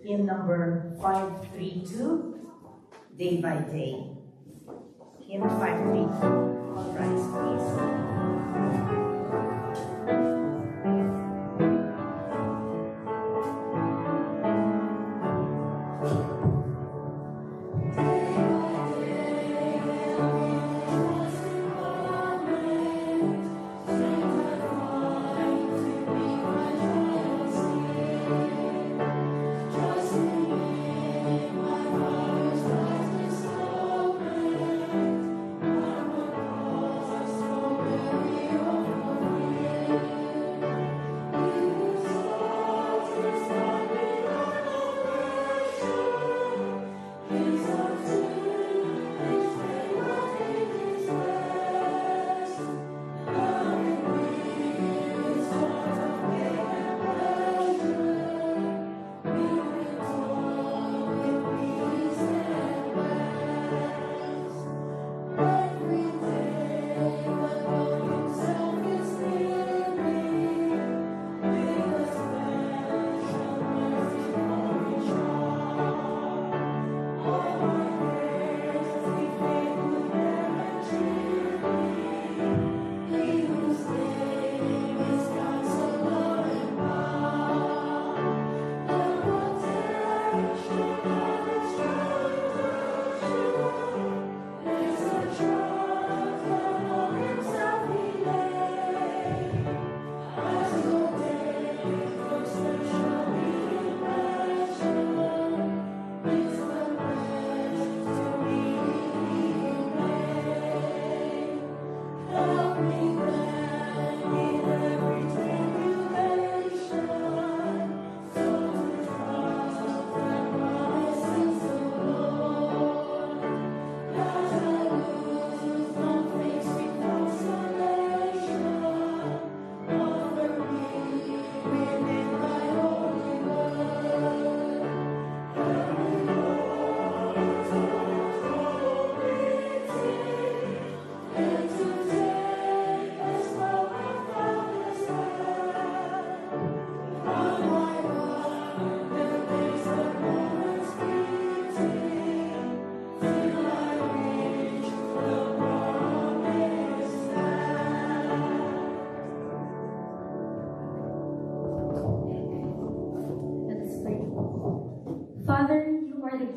Hymn number 532, Day by Day. Hymn 532. All rise, please. Thank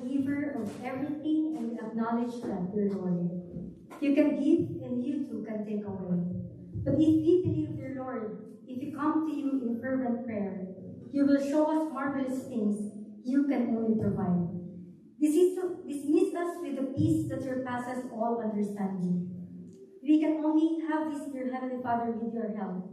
giver of everything, and we acknowledge that, dear Lord. You can give and you too can take away. But if we believe, dear Lord, if we come to you in fervent prayer, you will show us marvelous things you can only provide. Dismiss us with the peace that surpasses all understanding. We can only have this, dear Heavenly Father, with your help.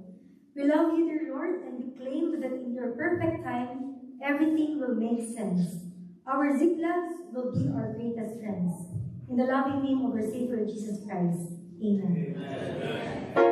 We love you, dear Lord, and we claim that in your perfect time, everything will make sense. Our zigzags will be our greatest friends. In the loving name of our Savior Jesus Christ. Amen. Amen.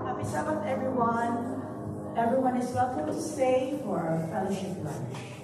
Happy Sabbath, everyone. Everyone is welcome to stay for our fellowship lunch.